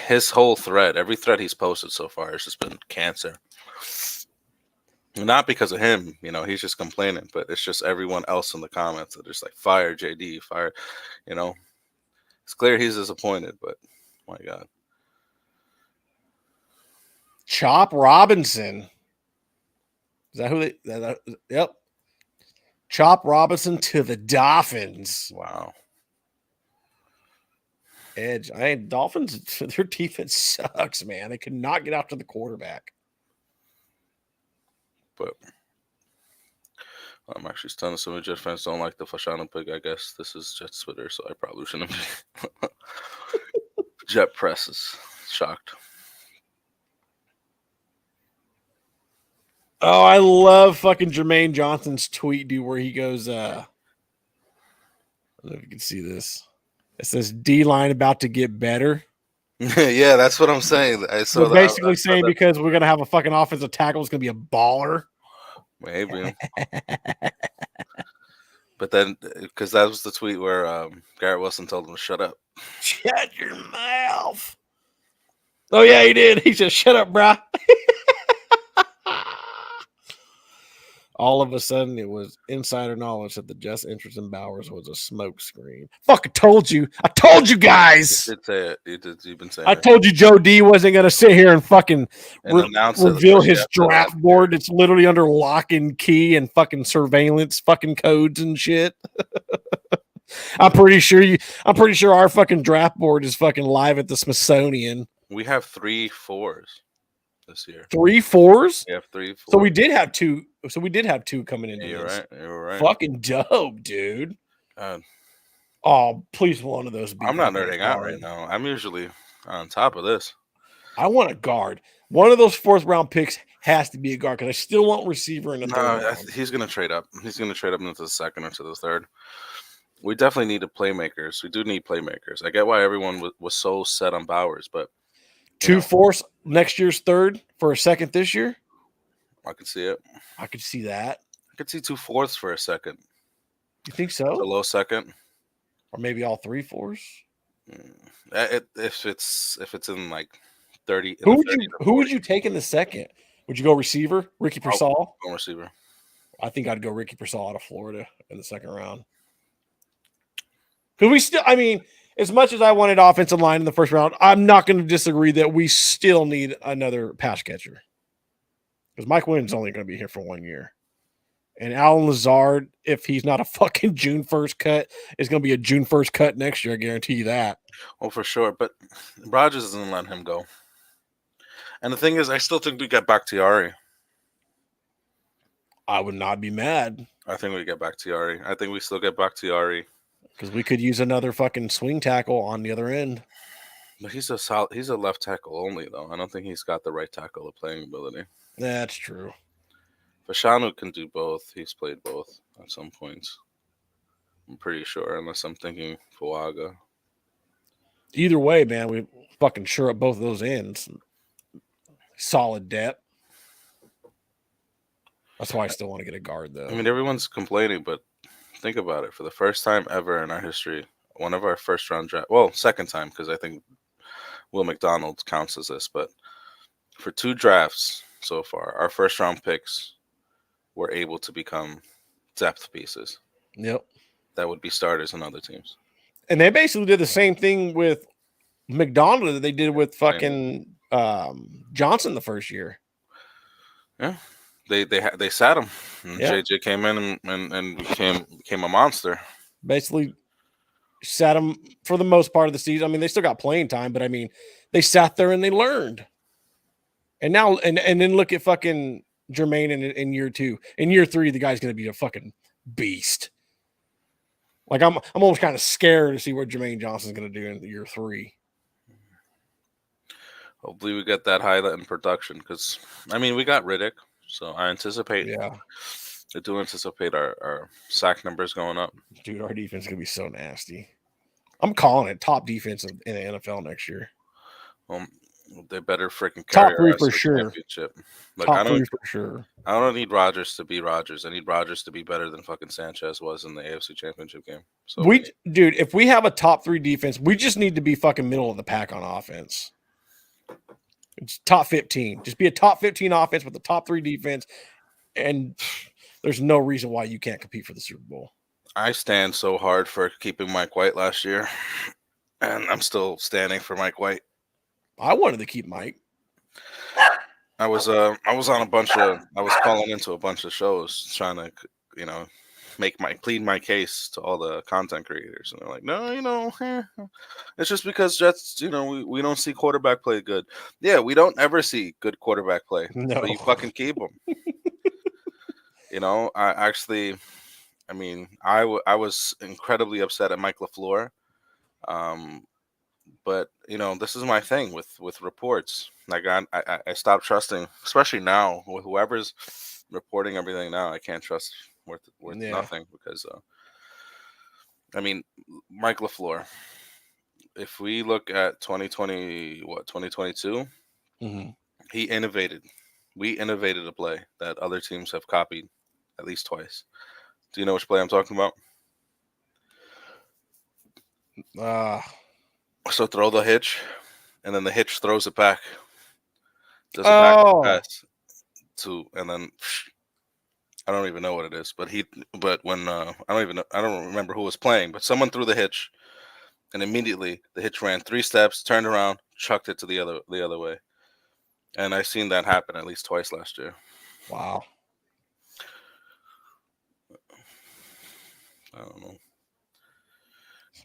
his whole thread. Every thread he's posted so far has just been cancer. Not because of him, he's just complaining, but it's just everyone else in the comments that are just like, fire JD, fire, It's clear he's disappointed, but my God. Chop Robinson. Is that who they? Yep. Chop Robinson to the Dolphins. Wow. Edge. Dolphins, their defense sucks, man. They could not get after the quarterback. But I'm actually stunned. Some of the Jet fans don't like the Fashanu pick. I guess this is Jets Twitter, so I probably shouldn't be. Jet press is shocked. Oh, I love fucking Jermaine Johnson's tweet, dude, where he goes, I don't know if you can see this. It says D-line about to get better. Yeah, that's what I'm saying. So basically saying because we're gonna have a fucking offensive tackle, it's gonna be a baller. Maybe. But then, because that was the tweet where Garrett Wilson told him to shut up. Shut your mouth. Oh yeah, he did. He said, "Shut up, brah." All of a sudden, it was insider knowledge that the Jets' interest in Bowers was a smoke screen. Fucking told you. I told you guys. You did say it. You've been saying I it. told you Joe D wasn't going to sit here and fucking reveal his draft board. It's literally under lock and key and fucking surveillance fucking codes and shit. I'm pretty sure our fucking draft board is fucking live at the Smithsonian. We have 3 4s this year. 3 4s? We have 3 4s. So we did have 2. So we did have 2 coming into You're this. right. You're right. Fucking dope, dude. God. Oh, please, one of those. I'm not nerding out right now. I'm usually on top of this. I want a guard. One of those 4th round picks has to be a guard because I still want receiver in the 3rd round. He's going to trade up. He's going to trade up into the 2nd or to the 3rd. We definitely need playmakers. We do need playmakers. I get why everyone was so set on Bowers, but 2 4ths next year's 3rd for a 2nd this year. I could see it. I could see that. I could see 2 4ths for a 2nd. You think so? A low 2nd, or maybe all 3 4s. If it's in like 30. Who would you take in the 2nd? Would you go receiver, Ricky Pearsall? Go receiver. I think I'd go Ricky Pearsall out of Florida in the 2nd round. Because we still, I mean, as much as I wanted offensive line in the 1st round, I'm not going to disagree that we still need another pass catcher. Because Mike Williams is only going to be here for 1 year. And Alan Lazard, if he's not a fucking June 1st cut, is going to be a June 1st cut next year. I guarantee you that. Oh, for sure. But Rodgers isn't letting him go. And the thing is, I still think we get Bakhtiari. I would not be mad. I think we get Bakhtiari. I think we still get Bakhtiari. Because we could use another fucking swing tackle on the other end. But he's a left tackle only, though. I don't think he's got the right tackle of playing ability. That's true. Fashanu can do both. He's played both at some points. I'm pretty sure, unless I'm thinking Fuaga. Either way, man, we fucking sure up both of those ends. Solid depth. That's why I still want to get a guard, though. I mean, everyone's complaining, but think about it. For the first time ever in our history, one of our first round draft, well, second time, because I think Will McDonald counts as this, but for 2 drafts so far, our first round picks were able to become depth pieces Yep. that would be starters on other teams. And they basically did the same thing with McDonald that they did with fucking Johnson the first year. Yeah. They sat him. And Yeah. JJ came in and became a monster. Basically sat him for the most part of the season. I mean, they still got playing time, but I mean, they sat there and they learned. And now, and then look at fucking Jermaine in year 2. In year 3, the guy's going to be a fucking beast. Like I'm almost kind of scared to see what Jermaine Johnson's going to do in year 3. Hopefully we get that highlight in production because, I mean, we got Riddick, so I anticipate. Yeah. I do anticipate our sack numbers going up. Dude, our defense is going to be so nasty. I'm calling it top defense in the NFL next year. They better freaking Top carry 3 our for AFC sure. championship. Like, Top 3 for sure. I don't need Rodgers to be Rodgers. I need Rodgers to be better than fucking Sanchez was in the AFC Championship game. So dude, if we have a top 3 defense, we just need to be fucking middle of the pack on offense. It's top 15. Just be a top 15 offense with the top 3 defense, and there's no reason why you can't compete for the Super Bowl. I stand so hard for keeping Mike White last year, and I'm still standing for Mike White. I wanted to keep Mike. I was on a bunch of I was calling into a bunch of shows trying to, plead my case to all the content creators, and they're like, no, it's just because Jets, we don't see quarterback play good. Yeah, we don't ever see good quarterback play. No. But you fucking keep them. I was incredibly upset at Mike LaFleur. But this is my thing with reports. Like I stopped trusting, especially now with whoever's reporting everything now. I can't trust worth nothing because Mike LaFleur. If we look at 2022, Mm-hmm. he innovated. We innovated a play that other teams have copied at least twice. Do you know which play I'm talking about? So throw the hitch, and then the hitch throws it back. Does a back pass and then I don't even know what it is. But when I don't remember who was playing, but someone threw the hitch, and immediately the hitch ran 3 steps, turned around, chucked it to the other way, and I've seen that happen at least twice last year. Wow. I don't know.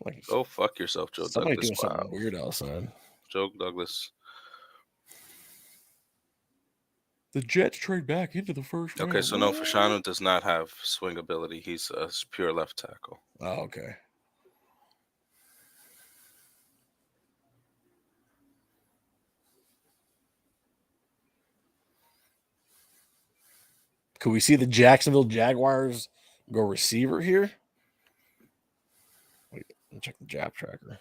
Like, go fuck yourself, Joe somebody Douglas. doing something weird outside. Joe Douglas. The Jets trade back into the first round. Okay, so no, Fashanu does not have swing ability. He's a pure left tackle. Oh, okay. Could we see the Jacksonville Jaguars go receiver here? Wait, let me check the Jap tracker.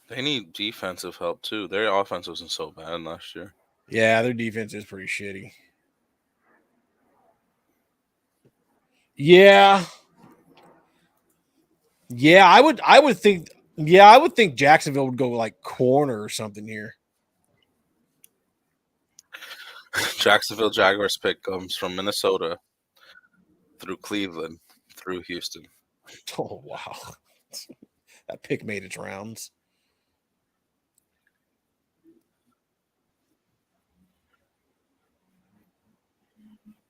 They need defensive help too. Their offense wasn't so bad last year. Yeah, their defense is pretty shitty. Yeah, I would think Jacksonville would go like corner or something here. Jacksonville Jaguars pick comes from Minnesota through Cleveland through Houston. Oh wow, that pick made its rounds.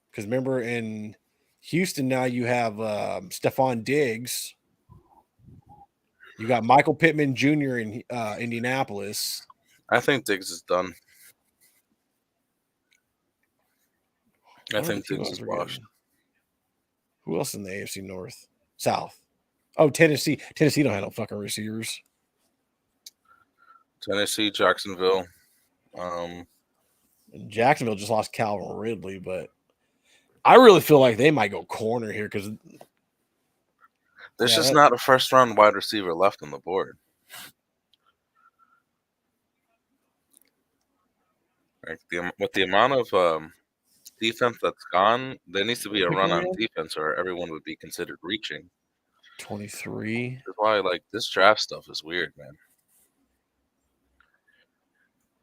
Because remember, in Houston now you have Stephon Diggs. You got Michael Pittman Jr. in Indianapolis. I think Diggs is done. I think Diggs is washed. Who else in the AFC North? South. Oh, Tennessee. Tennessee don't have no fucking receivers. Tennessee, Jacksonville. Jacksonville just lost Calvin Ridley, but I really feel like they might go corner here because There's Yeah, just that- not a first round wide receiver left on the board. Like with the amount of defense that's gone, there needs to be a run on defense, or everyone would be considered reaching. 23. That's why, like, this draft stuff is weird, man.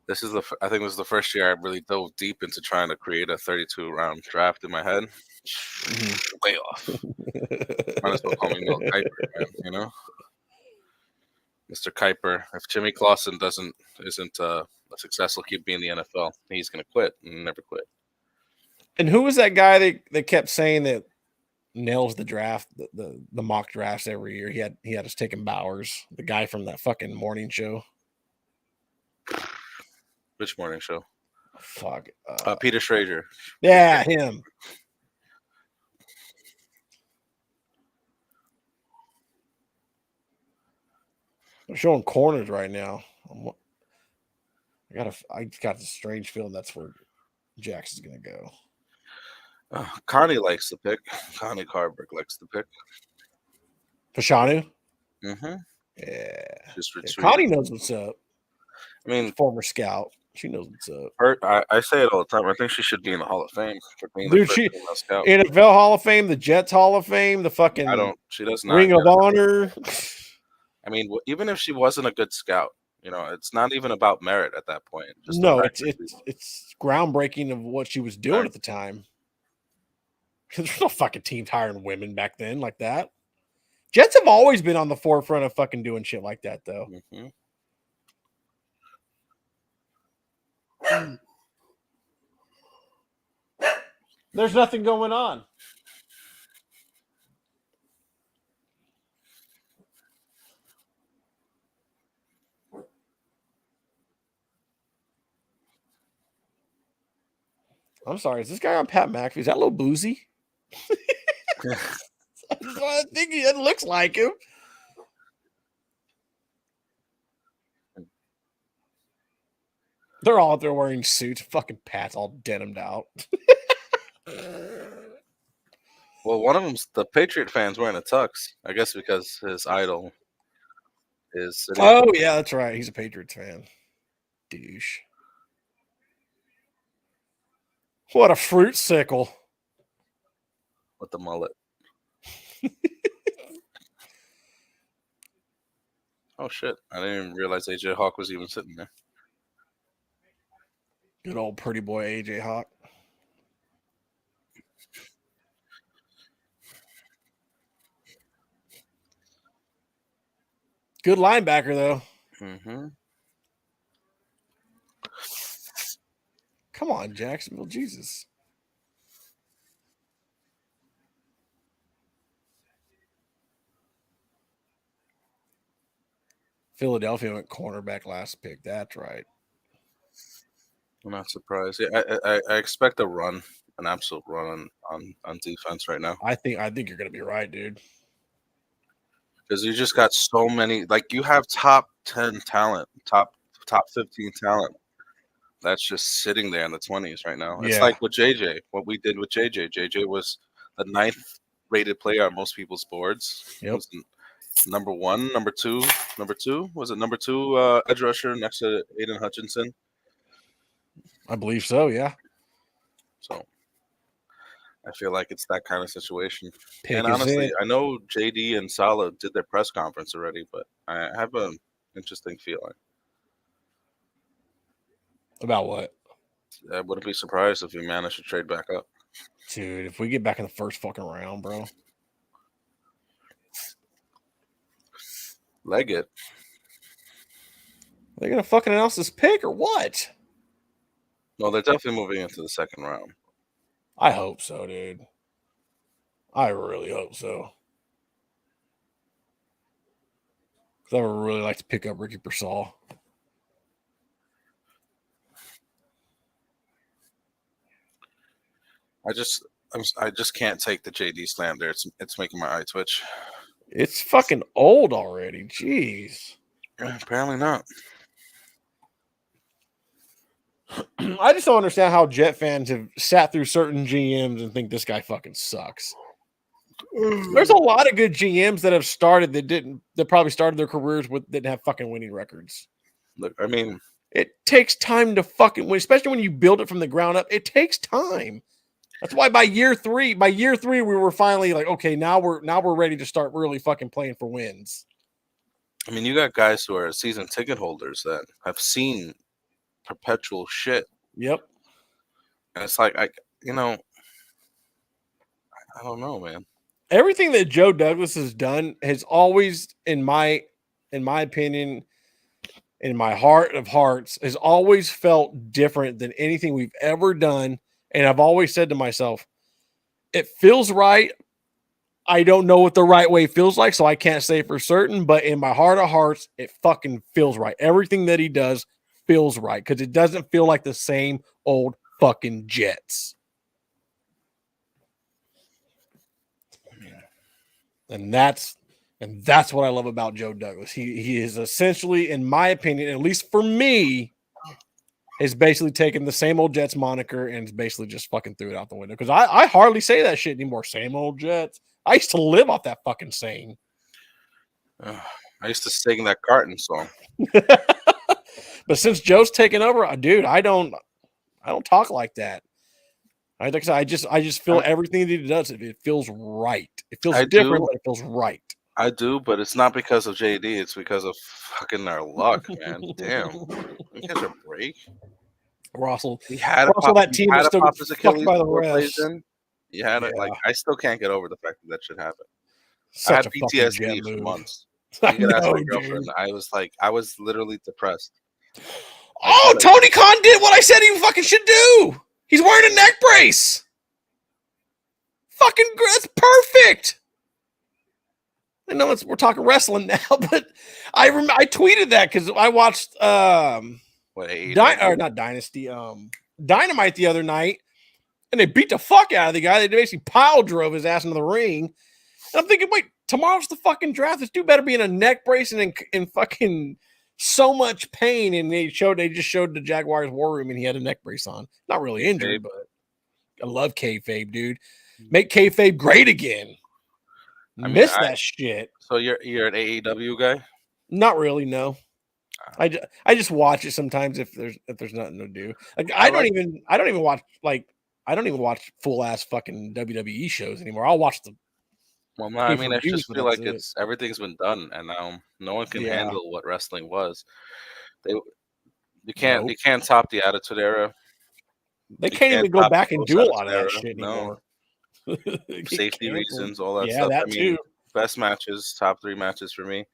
This is I think this is the first year I really dove deep into trying to create a 32 round draft in my head. Way off. Might as well call me Mel Kiper, man. You know, Mr. Kiper. If Jimmy Clausen isn't a successful QB in the NFL, he's gonna quit and never quit. And who was that guy that kept saying that nails the draft, the mock drafts every year? He had us taking Bowers, the guy from that fucking morning show. Which morning show? Fuck. Peter Schrager. Yeah, him. They're showing corners right now. I got this strange feeling that's where Jackson's gonna go. Connie likes the pick. Connie Carberg likes the pick. Fashanu? Mm-hmm. Yeah. Just retweeted. Connie knows what's up. I mean, Former scout. She knows what's up. I say it all the time. I think she should be in the Hall of Fame for being Dude, the first female scout. NFL Hall of Fame, the Jets Hall of Fame, the fucking She does not Ring of Honor. I mean, even if she wasn't a good scout, you know, it's not even about merit at that point. Just No, it's groundbreaking of what she was doing at the time. There's no fucking teams hiring women back then like that. Jets have always been on the forefront of fucking doing shit like that, though. Mm-hmm. There's nothing going on. I'm sorry. Is this guy on Pat McAfee? Is that a little boozy? I think it looks like him. They're all out there wearing suits. Fucking Pat's all denimed out. Well, one of them's the Patriot fans wearing a tux, I guess, because his idol is. Oh yeah, that's right. He's a Patriots fan. Douche. What a fruit sickle. With the mullet. Oh shit! I didn't even realize AJ Hawk was even sitting there. Good old pretty boy AJ Hawk. Good linebacker though. Mm-hmm. Come on, Jacksonville, Jesus. Philadelphia went cornerback last pick. That's right. I'm not surprised. Yeah, I expect a run, an absolute run on defense right now. I think you're gonna be right, dude. Because you just got so many. Like, you have top 10 talent, top 15 talent. That's just sitting there in the 20s right now. It's Yeah. like with JJ, what we did with JJ. JJ was the 9th rated player on most people's boards. Yep. Was number 1, number 2. Was it number 2 edge rusher next to Aiden Hutchinson? I believe so, yeah. So I feel like it's that kind of situation. Pick and is honestly, it. I know JD and Salah did their press conference already, but I have an interesting feeling. About what? I wouldn't be surprised if we managed to trade back up. Dude, if we get back in the first fucking round, bro. Leg it. They're gonna fucking announce this pick or what? No, they're definitely moving into the second round. I hope so, dude. I really hope so. Because I would really like to pick up Ricky Pearsall. I just can't take the JD slander. It's making my eye twitch. It's fucking old already. Jeez. Apparently not. I just don't understand how Jet fans have sat through certain GMs and think this guy fucking sucks. There's a lot of good GMs that have started that probably started their careers didn't have fucking winning records. Look, I mean, it takes time to fucking win, especially when you build it from the ground up. It takes time. That's why by year three, we were finally like, okay, now we're ready to start really fucking playing for wins. I mean, you got guys who are season ticket holders that have seen perpetual shit. Yep. And it's like, I don't know, man. Everything that Joe Douglas has done has always, in my opinion, in my heart of hearts, has always felt different than anything we've ever done. And I've always said to myself, it feels right. I don't know what the right way feels like, so I can't say for certain, but in my heart of hearts, it fucking feels right. Everything that he does feels right because it doesn't feel like the same old fucking Jets. And that's what I love about Joe Douglas. He is essentially, in my opinion, at least for me, is basically taking the same old Jets moniker and basically just fucking threw it out the window. Because I hardly say that shit anymore. Same old Jets. I used to live off that fucking saying. I used to sing that Carton song. But since Joe's taken over, dude, I don't talk like that. I just feel everything that he does. It feels right. It feels different, but it feels right. I do, but it's not because of JD. It's because of fucking our luck, man. Damn, we catch a break. Russell, he had that team was still fucked by the refs. You had it. Like, I still can't get over the fact that shit happened. I had PTSD for months. I was literally depressed. Tony Khan did what I said he fucking should do. He's wearing a neck brace. Fucking, that's perfect. I know we're talking wrestling now, but I tweeted that because I watched not Dynasty, Dynamite the other night, and they beat the fuck out of the guy. They basically pile drove his ass into the ring. And I'm thinking, wait, tomorrow's the fucking draft. This dude better be in a neck brace and in fucking so much pain. And they just showed the Jaguars war room, and he had a neck brace on. Not really injured, but I love kayfabe, dude. Make kayfabe great again. I miss that shit. So you're an AEW guy? Not really, no. I just watch it sometimes if there's nothing to do. Like I don't even watch full ass fucking WWE shows anymore. I'll watch the. Well, no, I mean, I just feel like everything's been done, and now no one can handle what wrestling was. You can't top the Attitude Era. They can't even go back and do a lot of that shit anymore. Safety reasons, all that stuff. That too. Best matches, top 3 matches for me.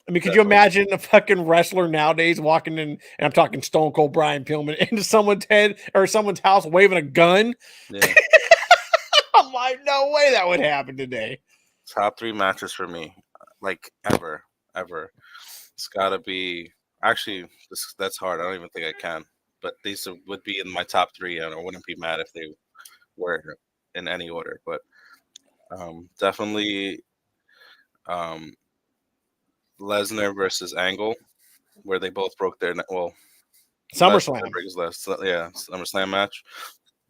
I mean, could you imagine a fucking wrestler nowadays walking in, and I'm talking Stone Cold Brian Pillman, into someone's head or someone's house waving a gun? Yeah. I'm like, no way that would happen today. Top 3 matches for me, like ever. It's got to be. Actually, that's hard. I don't even think I can. But these would be in my top 3, and I wouldn't be mad if they were in any order. But definitely Lesnar versus Angle, where they both broke their SummerSlam. SummerSlam match.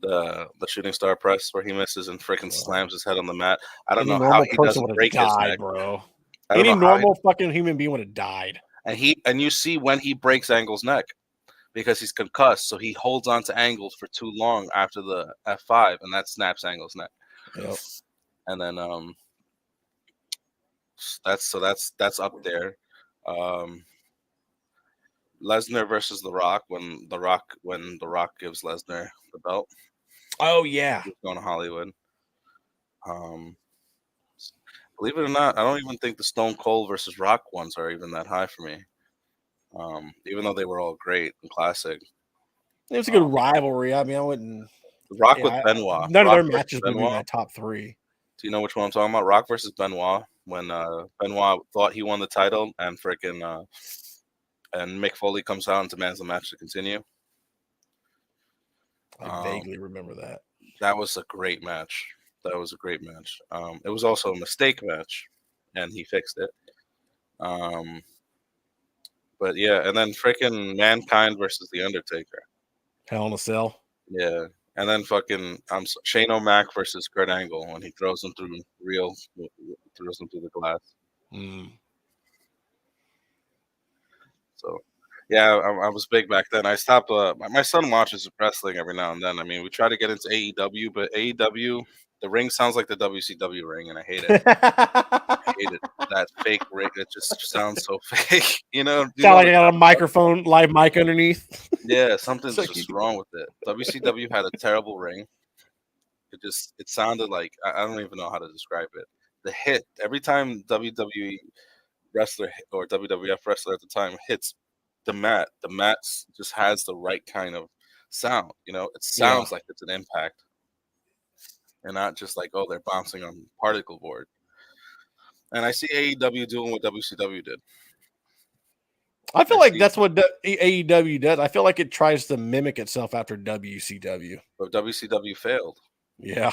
The shooting star press where he misses and freaking slams his head on the mat. I don't know how he doesn't break his neck, bro. Any normal fucking human being would have died. And you see when he breaks Angle's neck because he's concussed, so he holds on to Angle for too long after the F5, and that snaps Angle's neck. Yep. And then that's up there. Lesnar versus The Rock when The Rock gives Lesnar the belt. Oh yeah, he's going to Hollywood. Believe it or not, I don't even think the Stone Cold versus Rock ones are even that high for me. Even though they were all great and classic. It was a good rivalry. I mean, I wouldn't. Rock with Benoit. None of their matches would be my top 3. Do you know which one I'm talking about? Rock versus Benoit. When Benoit thought he won the title and freaking and Mick Foley comes out and demands the match to continue. I vaguely remember that. That was a great match. It was also a mistake match, and he fixed it. But yeah, and then freaking Mankind versus The Undertaker. Hell in a Cell. Yeah, And then fucking Shane O'Mac versus Kurt Angle when he throws him through the glass. Mm. So, yeah, I was big back then. I stopped. My son watches wrestling every now and then. I mean, we try to get into AEW, but AEW, the ring sounds like the WCW ring, and I hate it. I hate it. That fake ring. It just sounds so fake. Sound like I got a microphone, live mic underneath. Yeah, something's So just wrong with it. WCW had a terrible ring. It sounded like I don't even know how to describe it. The hit every time WWE wrestler or WWF wrestler at the time hits the mat just has the right kind of sound. You know, it sounds like it's an impact, and not just like, oh, they're bouncing on particle board. And I see AEW doing what WCW did. I feel like that's what AEW does. I feel like it tries to mimic itself after WCW. But WCW failed. Yeah.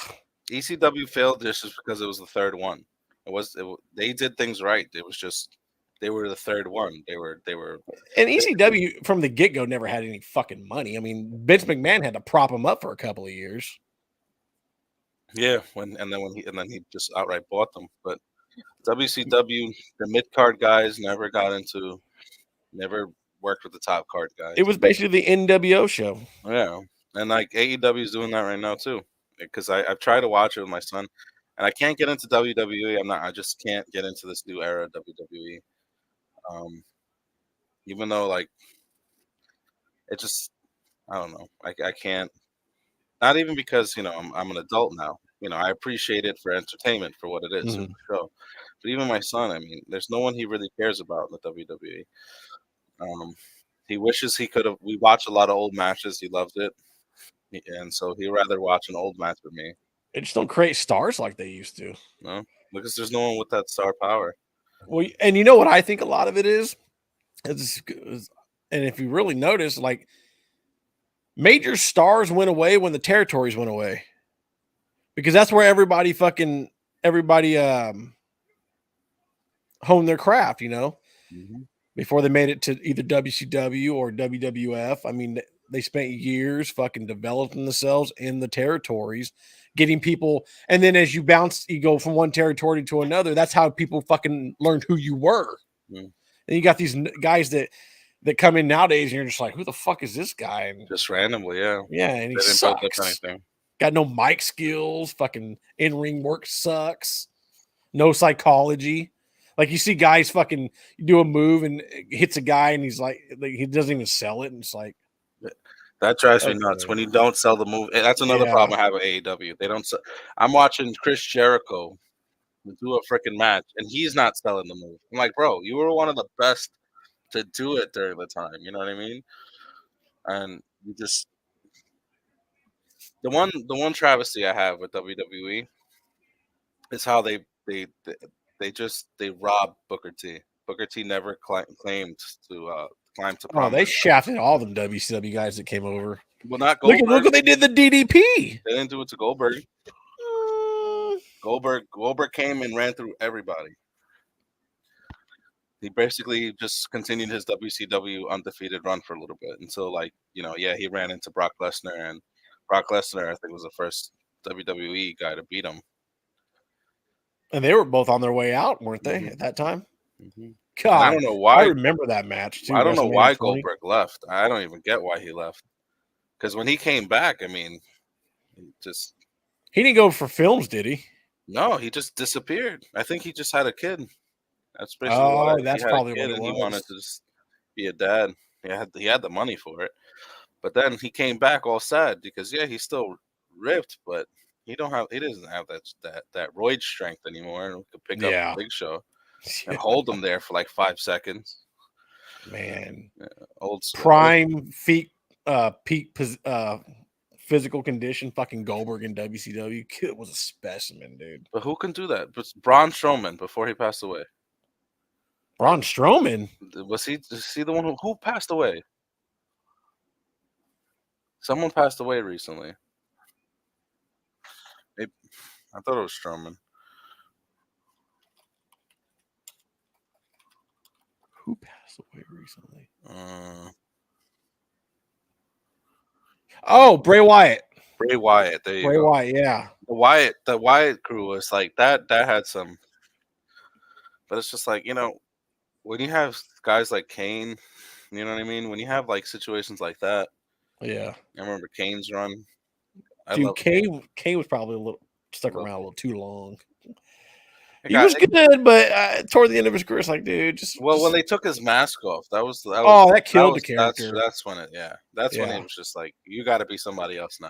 ECW failed just because it was the third one. They did things right. It was just they were the third one. They were And ECW from the get-go never had any fucking money. I mean, Vince McMahon had to prop him up for a couple of years. Yeah, and then he just outright bought them. But WCW, the mid-card guys never worked with the top card guys. It was basically the NWO show. Yeah, and like AEW is doing that right now too. Because I've tried to watch it with my son, and I can't get into WWE. I just can't get into this new era of WWE. Even though like it just, I don't know. I can't. Not even because I'm an adult now. I appreciate it for entertainment for what it is, for show. But even my son, I mean, there's no one he really cares about in the WWE. He wishes he could have. We watched a lot of old matches. He loved it, and so he'd rather watch an old match with me. They just don't create stars like they used to. No, because there's no one with that star power. Well, and you know what I think a lot of it is? And if you really notice, like major stars went away when the territories went away. Because that's where everybody honed their craft, before they made it to either WCW or WWF. I mean, they spent years fucking developing themselves in the territories, getting people. And then as you go from one territory to another, that's how people fucking learned who you were. And you got these guys that come in nowadays and you're just like, who the fuck is this guy? And just randomly, yeah. Yeah, and he sucks. Got no mic skills, fucking in-ring work sucks. No psychology. Like you see guys fucking do a move and hits a guy and he's like he doesn't even sell it. And it's like that drives me nuts when you don't sell the move. That's another problem I have with AEW. They don't sell. I'm watching Chris Jericho do a freaking match and he's not selling the move. I'm like, bro, you were one of the best to do it during the time. You know what I mean? And you just the one travesty I have with WWE is how they rob Booker T. Booker T never claimed to climb to prominence. Oh, they shafted all them WCW guys that came over. Well, not Goldberg. Look what they did the DDP. They didn't do it to Goldberg. Goldberg came and ran through everybody. He basically just continued his WCW undefeated run for a little bit until he ran into Brock Lesnar, and Brock Lesnar I think was the first WWE guy to beat him. And they were both on their way out, weren't they, at that time? God, I don't know why. I remember that match too. I don't know why Goldberg left. I don't even get why he left. Because when he came back, I mean, he didn't go for films, did he? No, he just disappeared. I think he just had a kid. That's basically that's probably what it was. He wanted to just be a dad. He had the money for it. But then he came back all sad because he's still ripped, but he doesn't have that roid strength anymore, and could pick up Big Show and hold him there for like 5 seconds. Man, old school. Prime peak physical condition. Fucking Goldberg in WCW, kid was a specimen, dude. But who can do that? But Braun Strowman before he passed away. Braun Strowman was he the one who passed away? Someone passed away recently. I thought it was Strowman. Who passed away recently? Uh, Oh, Bray Wyatt. Bray Wyatt. There you Bray go. Wyatt, yeah. The Wyatt crew was like that. That had some, but it's just like when you have guys like Kane, you know what I mean. When you have like situations like that, Yeah. I remember Kane's run. I Dude, love. Kane was probably a little stuck love around a little too long. it He got, was good, but toward the end of his career, it's like, dude, well, when just they took his mask off, oh, that killed the character. that's when it that's when Yeah. it was just like you got to be somebody else now.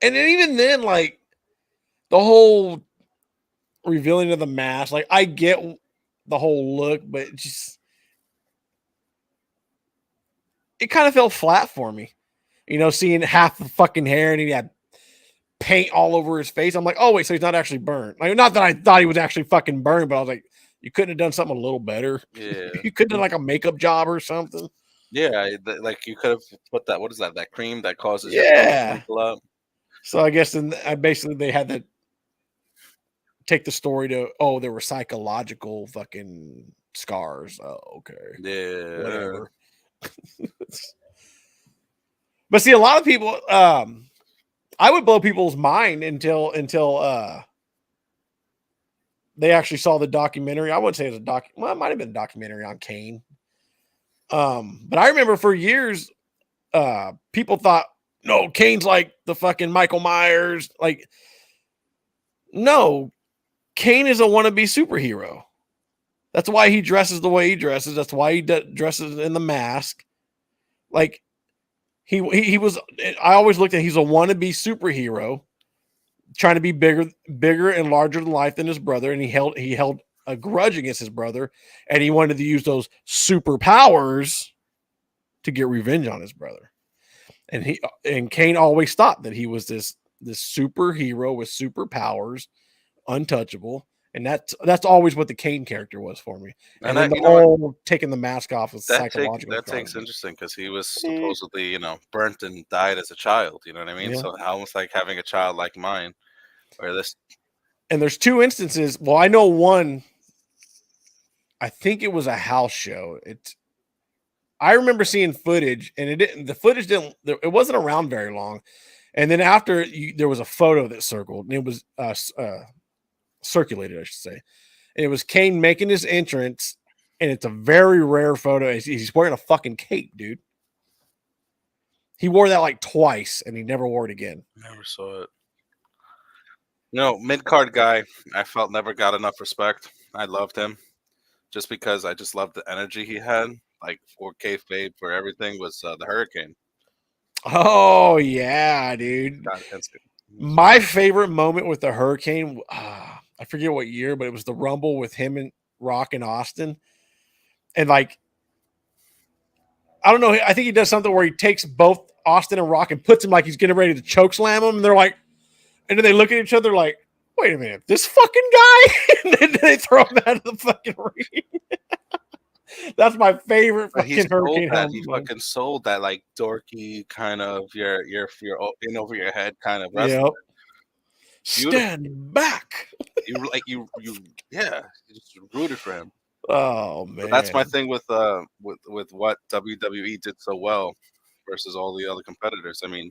And then even then, like the whole revealing of the mask, like I get the whole look, but it kind of fell flat for me. Seeing half the fucking hair and he had paint all over his face. I'm like, oh wait, so he's not actually burned. Like, not that I thought he was actually fucking burned, but I was like, you couldn't have done something a little better. Yeah, You couldn't have like a makeup job or something. yeah, like you could have put that. What is that? That cream that causes your face to Yeah. wrinkle up. So I guess then basically they had to take the story to, oh, there were psychological fucking scars. Oh, okay. Yeah, Whatever. But see, a lot of people, I would blow people's mind until they actually saw the documentary. I wouldn't say it was well, it might have been a documentary on Kane. But I remember for years, people thought, no, Kane's like the fucking Michael Myers. Like, no, Kane is a wannabe superhero. That's why he dresses the way he dresses. That's why he dresses in the mask. Like, he was. I always looked at he's a wannabe superhero, trying to be bigger and larger than life than his brother, and he held a grudge against his brother, and he wanted to use those superpowers to get revenge on his brother. And Kane always thought that he was this superhero with superpowers, untouchable. And that's always what the Kane character was for me. And then the whole taking the mask off was psychological. That takes interesting because he was supposedly, burnt and died as a child. You know what I mean? Yeah. So almost like having a child like mine, where this. And there's two instances. Well, I know one. I think it was a house show. I remember seeing footage, and it wasn't around very long. And then after there was a photo that circled, and it was circulated, I should say. And it was Kane making his entrance, and it's a very rare photo. He's wearing a fucking cape, dude. He wore that like twice, and he never wore it again. Never saw it. Mid-card guy, I felt never got enough respect. I loved him just because I just loved the energy he had. Like for kayfabe, for everything was the Hurricane. Oh yeah, dude. God, my favorite moment with the Hurricane, I forget what year, but it was the Rumble with him and Rock and Austin. And like, I don't know, I think he does something where he takes both Austin and Rock and puts him like he's getting ready to choke slam him. And they're like, and then they look at each other like, wait a minute, this fucking guy? And then they throw him out of the fucking ring. That's my favorite fucking Hurricane. He fucking sold that like dorky kind of you're in over your head kind of wrestling. Yep. Stand back. You just rooted for him. Oh man, but that's my thing with what WWE did so well versus all the other competitors. I mean,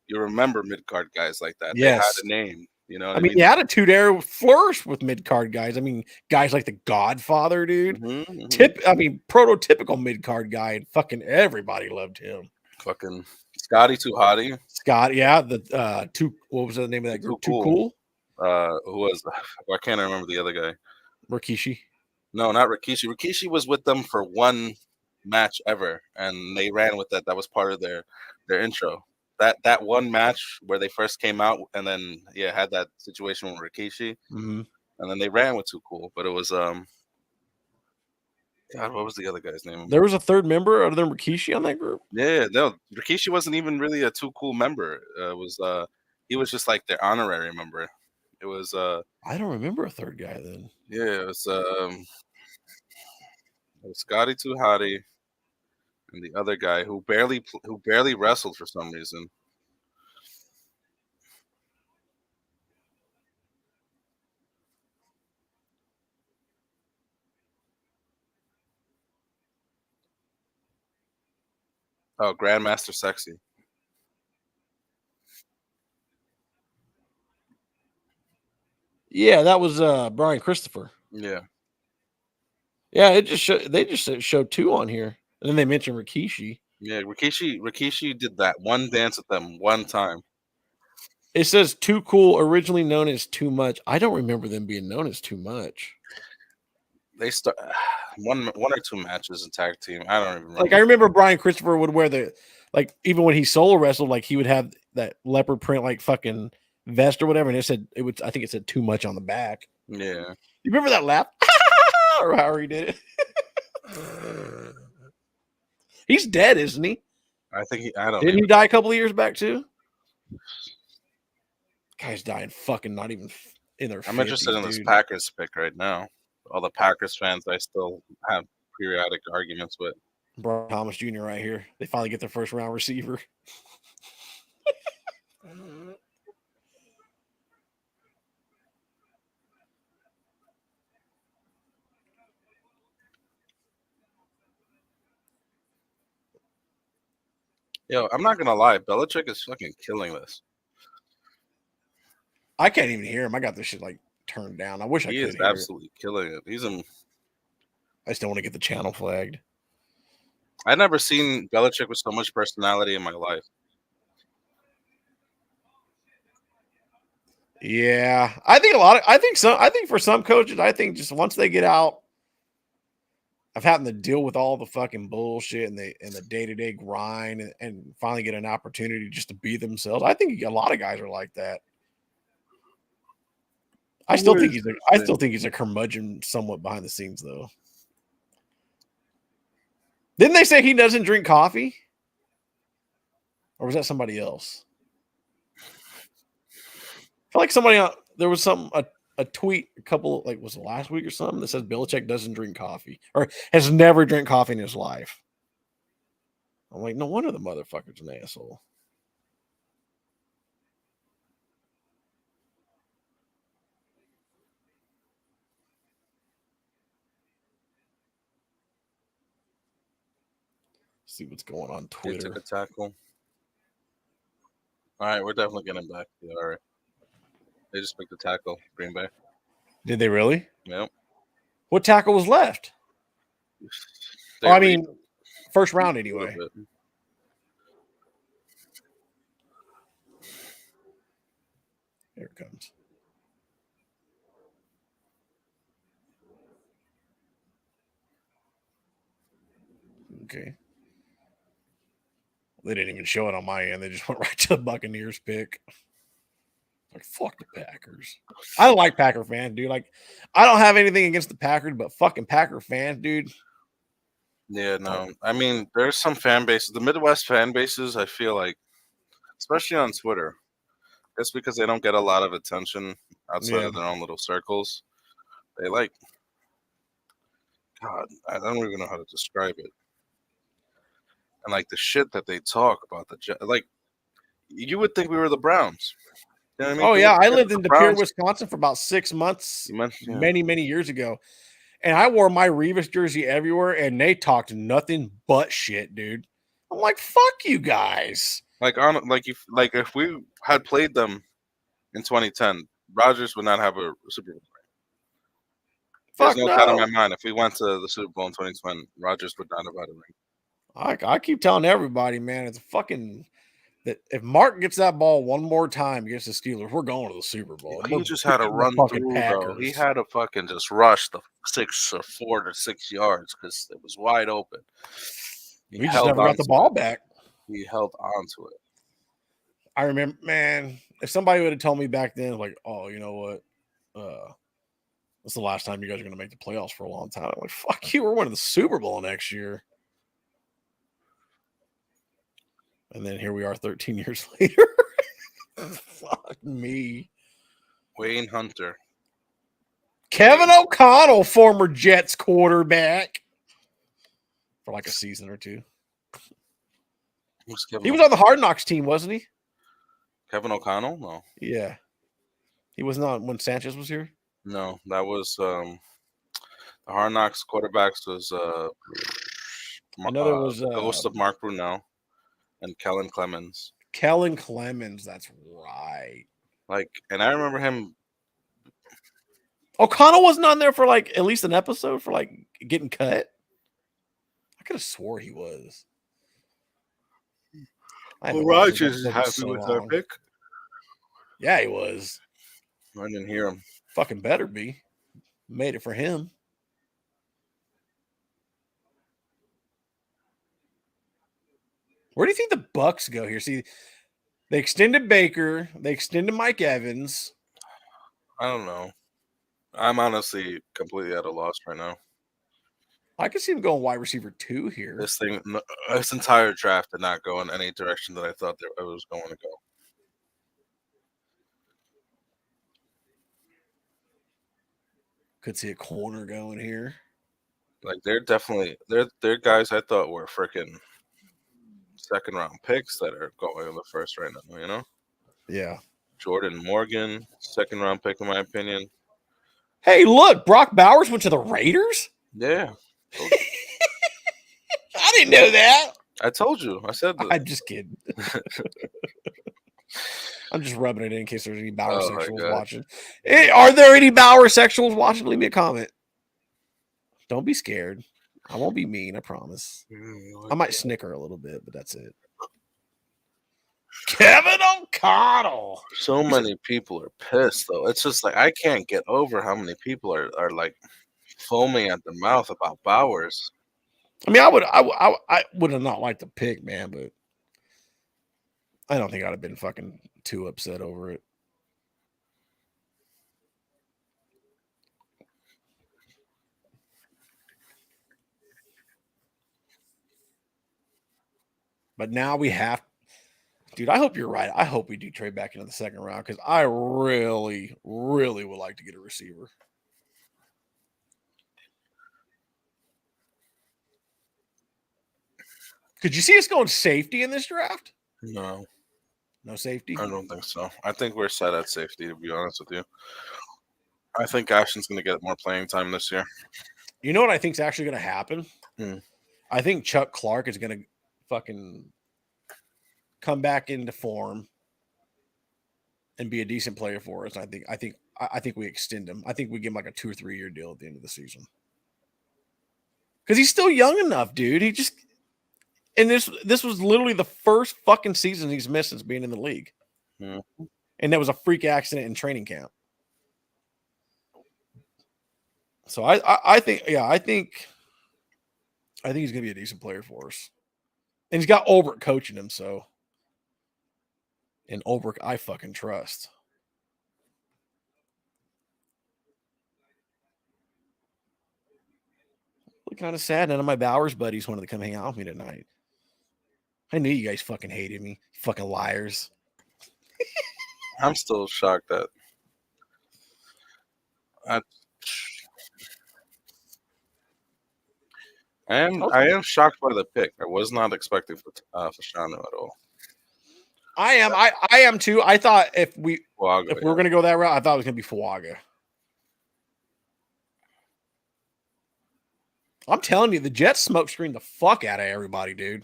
you remember mid-card guys like that. Yes. They had a name. You know what I mean, the Attitude Era flourished with mid-card guys. I mean, guys like the Godfather, dude. Mm-hmm. Prototypical mid-card guy, and fucking everybody loved him. Fucking Scotty Too Hottie. Scott, yeah. What was the name of that group? Too Cool. Who was? I can't remember the other guy. Rikishi. No, not Rikishi. Rikishi was with them for one match ever, and they ran with that. That was part of their intro. That one match where they first came out, and then had that situation with Rikishi, and then they ran with Too Cool. But it was God, what was the other guy's name? There was a third member other than Rikishi on that group. Yeah, no, Rikishi wasn't even really a Too Cool member. He was just like their honorary member. It was I don't remember a third guy then. Yeah, it was Scotty Too Hottie. And the other guy who barely wrestled for some reason. Oh, Grandmaster Sexy. Yeah, that was Brian Christopher. Yeah. Yeah, it just they just showed 2 on here, and then they mentioned Rikishi. Yeah, Rikishi did that one dance with them one time. It says Too Cool, originally known as Too Much. I don't remember them being known as Too Much. They start one or two matches in tag team. I don't even remember. Like I remember Brian Christopher would wear the even when he solo wrestled, like he would have that leopard print like fucking vest or whatever, and I think it said Too Much on the back. Yeah. You remember that laugh? Or how he did it? He's dead, isn't he? I think I don't Didn't know. he die a couple of years back too? Guy's dying fucking not even in their 50s, I'm interested in this dude. Packers pick right now. All the Packers fans I still have periodic arguments with. Brian Thomas Jr. right here. They finally get their first round receiver. Yo, I'm not gonna lie, Belichick is fucking killing this. I can't even hear him. I got this shit like turned down. I wish I He could is hear it. absolutely killing it. I just don't want to get the channel flagged. I've never seen Belichick with so much personality in my life. Yeah, I think for some coaches, I think just once they get out of having to deal with all the fucking bullshit and the day-to-day grind and finally get an opportunity just to be themselves. I think a lot of guys are like that. I still think he's a curmudgeon somewhat behind the scenes though. Didn't they say he doesn't drink coffee? Or was that somebody else? I feel like there was a tweet a couple, like was it last week or something, that says Belichick doesn't drink coffee or has never drank coffee in his life. I'm like, no wonder the motherfucker's an asshole. See what's going on They Twitter. took a tackle. All right, we're definitely getting back. Yeah, all right. They just picked a tackle, Green Bay. Did they really? Yep. What tackle was left? I mean, first round anyway. Here it comes. Okay. They didn't even show it on my end. They just went right to the Buccaneers pick. Like, fuck the Packers. I don't like Packer fans, dude. Like, I don't have anything against the Packers, but fucking Packer fans, dude. Yeah, no. I mean, there's some fan bases. The Midwest fan bases, I feel like, especially on Twitter, it's because they don't get a lot of attention outside of their own little circles. They like, God, I don't even know how to describe it. And like the shit that they talk about like, you would think we were the Browns. You know what I mean? Oh yeah, I lived in De Pere, Wisconsin for about 6 months, Yeah. many years ago, and I wore my Revis jersey everywhere, and they talked nothing but shit, dude. I'm like, fuck you guys. If we had played them in 2010, Rodgers would not have a Super Bowl. There's no doubt in my mind. If we went to the Super Bowl in 2020, Rodgers would not have had a ring. I keep telling everybody, man, it's fucking that if Mark gets that ball one more time against the Steelers, we're going to the Super Bowl. He just had to run through, bro. He had to fucking just rush the 4 to 6 yards because it was wide open. We just never got the ball back. He held on to it. I remember, man, if somebody would have told me back then, like, oh, you know what? That's the last time you guys are going to make the playoffs for a long time. I'm like, fuck you. We're winning the Super Bowl next year. And then here we are 13 years later. Fuck me. Wayne Hunter. Kevin O'Connell, former Jets quarterback. For like a season or two. He was on the Hard Knocks team, wasn't he? Kevin O'Connell? No. Yeah. He was not when Sanchez was here? No, that was the Hard Knocks quarterbacks was another was Ghost of Mark Brunell and Kellen Clemens. Kellen Clemens, that's right. Like, and I remember him O'Connell wasn't on there for like at least an episode for like getting cut. I could have swore he was. Rogers is happy with our pick. Yeah, he was. I didn't hear him. Fucking better be. Made it for him. Where do you think the Bucks go here? See, they extended Baker. They extended Mike Evans. I don't know. I'm honestly completely at a loss right now. I could see him going wide receiver 2 here. This entire draft did not go in any direction that I thought that it was going to go. Could see a corner going here. Like they're guys I thought were freaking second round picks that are going in the first right now, you know? Yeah. Jordan Morgan, second round pick in my opinion. Hey, look, Brock Bowers went to the Raiders? Yeah. I didn't know that. I told you. I said that. I'm just kidding. I'm just rubbing it in case there's any Bauer sexuals watching. Hey, are there any Bauer sexuals watching? Leave me a comment. Don't be scared. I won't be mean, I promise. I might snicker a little bit, but that's it. Kevin O'Connell. So many people are pissed, though. It's just like I can't get over how many people are like foaming at the mouth about Bowers. I mean, I would have not liked the pick, man, but I don't think I'd have been fucking too upset over it. But now we have, dude, I hope you're right. I hope we do trade back into the second round because I really, really would like to get a receiver. Could you see us going safety in this draft? No. No safety? I don't think so. I think we're set at safety, to be honest with you. I think Ashton's going to get more playing time this year. You know what I think is actually going to happen? I think Chuck Clark is going to fucking come back into form and be a decent player for us. I think we extend him. I think we give him like a 2 or 3 year deal at the end of the season. Because he's still young enough, dude. He just and this was literally the first fucking season he's missed since being in the league. And that was a freak accident in training camp. So I think he's gonna be a decent player for us. And he's got Ulbrich coaching him, so. And Ulbrich, I fucking trust. Look kind of sad. None of my Bowers buddies wanted to come hang out with me tonight. I knew you guys fucking hated me. Fucking liars. I'm still shocked that I am shocked by the pick. I was not expecting Fashanu at all. I am too. I thought if we were going to go that route, I thought it was going to be Fuaga. I'm telling you, the Jets smoke screened the fuck out of everybody, dude.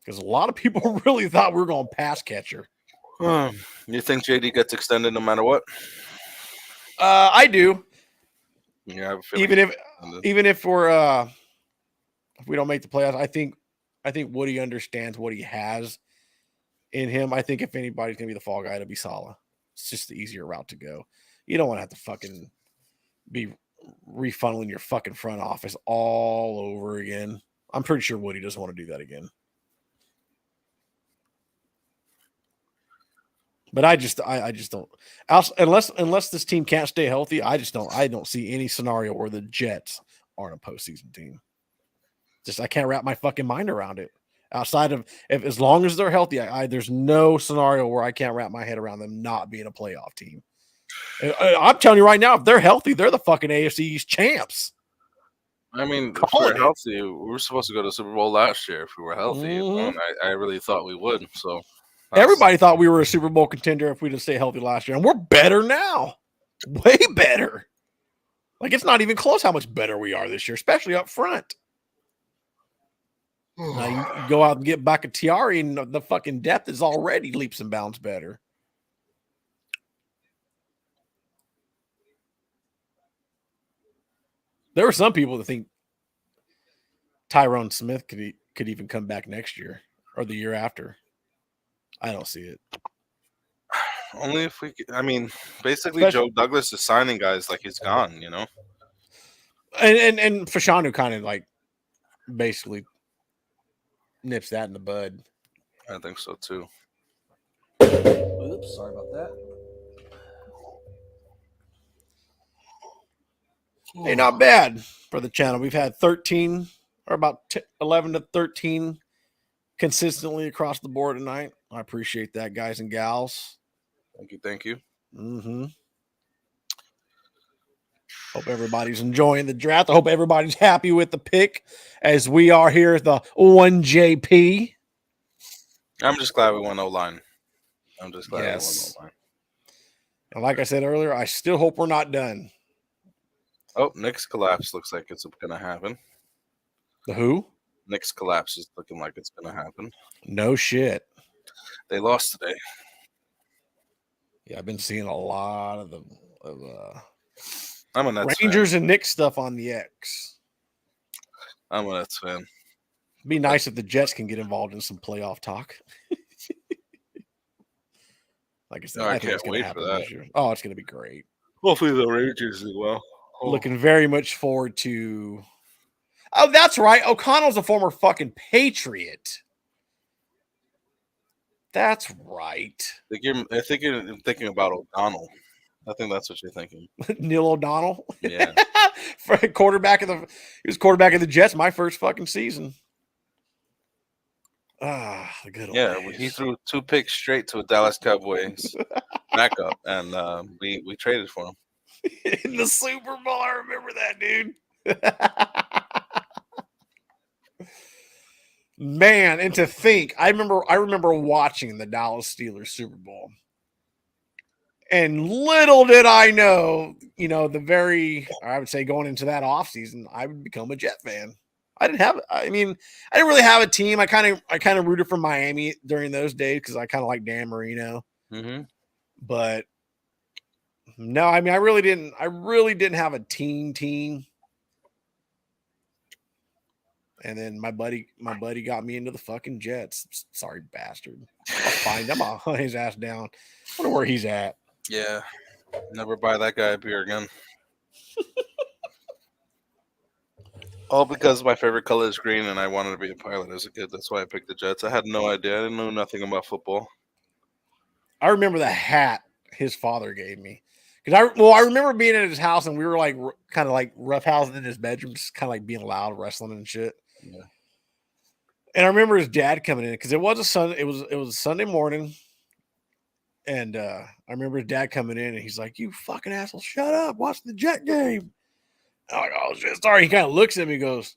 Because a lot of people really thought we were going pass catcher. You think JD gets extended no matter what? I do. Yeah, even if we're if we don't make the playoffs, I think Woody understands what he has in him. I think if anybody's gonna be the fall guy, it'll be Saleh. It's just the easier route to go. You don't want to have to fucking be refunneling your fucking front office all over again. I'm pretty sure Woody doesn't want to do that again. But I just don't. Unless this team can't stay healthy, I don't see any scenario where the Jets aren't a postseason team. Just I can't wrap my fucking mind around it. Outside of as long as they're healthy, there's no scenario where I can't wrap my head around them not being a playoff team. I'm telling you right now, if they're healthy, they're the fucking AFC East champs. I mean, if we're healthy, we were supposed to go to the Super Bowl last year if we were healthy. And I really thought we would. So everybody thought we were a Super Bowl contender if we didn't stay healthy last year, and we're better now. Way better. Like it's not even close how much better we are this year, especially up front. Now you go out and get Bakhtiari, and the fucking depth is already leaps and bounds better. There were some people that think Tyrone Smith could even come back next year or the year after. I don't see it. Only if we. I mean, basically, Especially- Joe Douglas is signing guys like he's gone. You know. And Fashanu kind of like basically nips that in the bud. I think so too. Oops, sorry about that. Hey, not bad for the channel. We've had 13 or about 11 to 13 consistently across the board tonight. I appreciate that, guys and gals. Thank you. Thank you. Mm-hmm. Hope everybody's enjoying the draft. I hope everybody's happy with the pick as we are here at the 1JP. I'm just glad we won O-line. I'm just glad Yes. we won O-line. And like I said earlier, I still hope we're not done. Oh, Knicks collapse looks like it's going to happen. The who? Knicks collapse is looking like it's going to happen. No shit. They lost today. Yeah, I've been seeing a lot of the I'm a Nets Rangers and Knicks stuff on the X. fan. I'm a Nets fan. It'd be nice if the Jets can get involved in some playoff talk. Like I said, No, I think can't it's gonna wait for happen that. this year. Oh, it's going to be great. Hopefully the Rangers do well. Oh. Looking very much forward to. Oh, that's right. O'Connell's a former fucking Patriot. That's right. I think you're thinking about O'Donnell. I think that's what you're thinking. Neil O'Donnell. Yeah. For quarterback of the, he was quarterback of the Jets my first fucking season. Ah, the good old Yeah, days. he threw 2 picks straight to a Dallas Cowboys backup, and we traded for him. In the Super Bowl. I remember that, dude. Man, and to think, I remember watching the Dallas Steelers Super Bowl. And little did I know, I would say going into that offseason, I would become a Jet fan. I didn't really have a team. I kind of rooted for Miami during those days because I kind of like Dan Marino. Mm-hmm. But no, I really didn't have a team. And then my buddy got me into the fucking Jets. Sorry, bastard. I'll find him. I'll hunt his ass down. I wonder where he's at. Yeah. Never buy that guy a beer again. All because my favorite color is green and I wanted to be a pilot as a kid. That's why I picked the Jets. I had no idea. I didn't know nothing about football. I remember the hat his father gave me. I remember being at his house and we were like kind of like roughhousing in his bedroom, just kind of like being loud, wrestling and shit. Yeah. And I remember his dad coming in because it was a Sunday morning. And I remember his dad coming in and he's like, "You fucking asshole, shut up, watch the Jet game." I'm like, "Oh shit, sorry." He kind of looks at me and goes,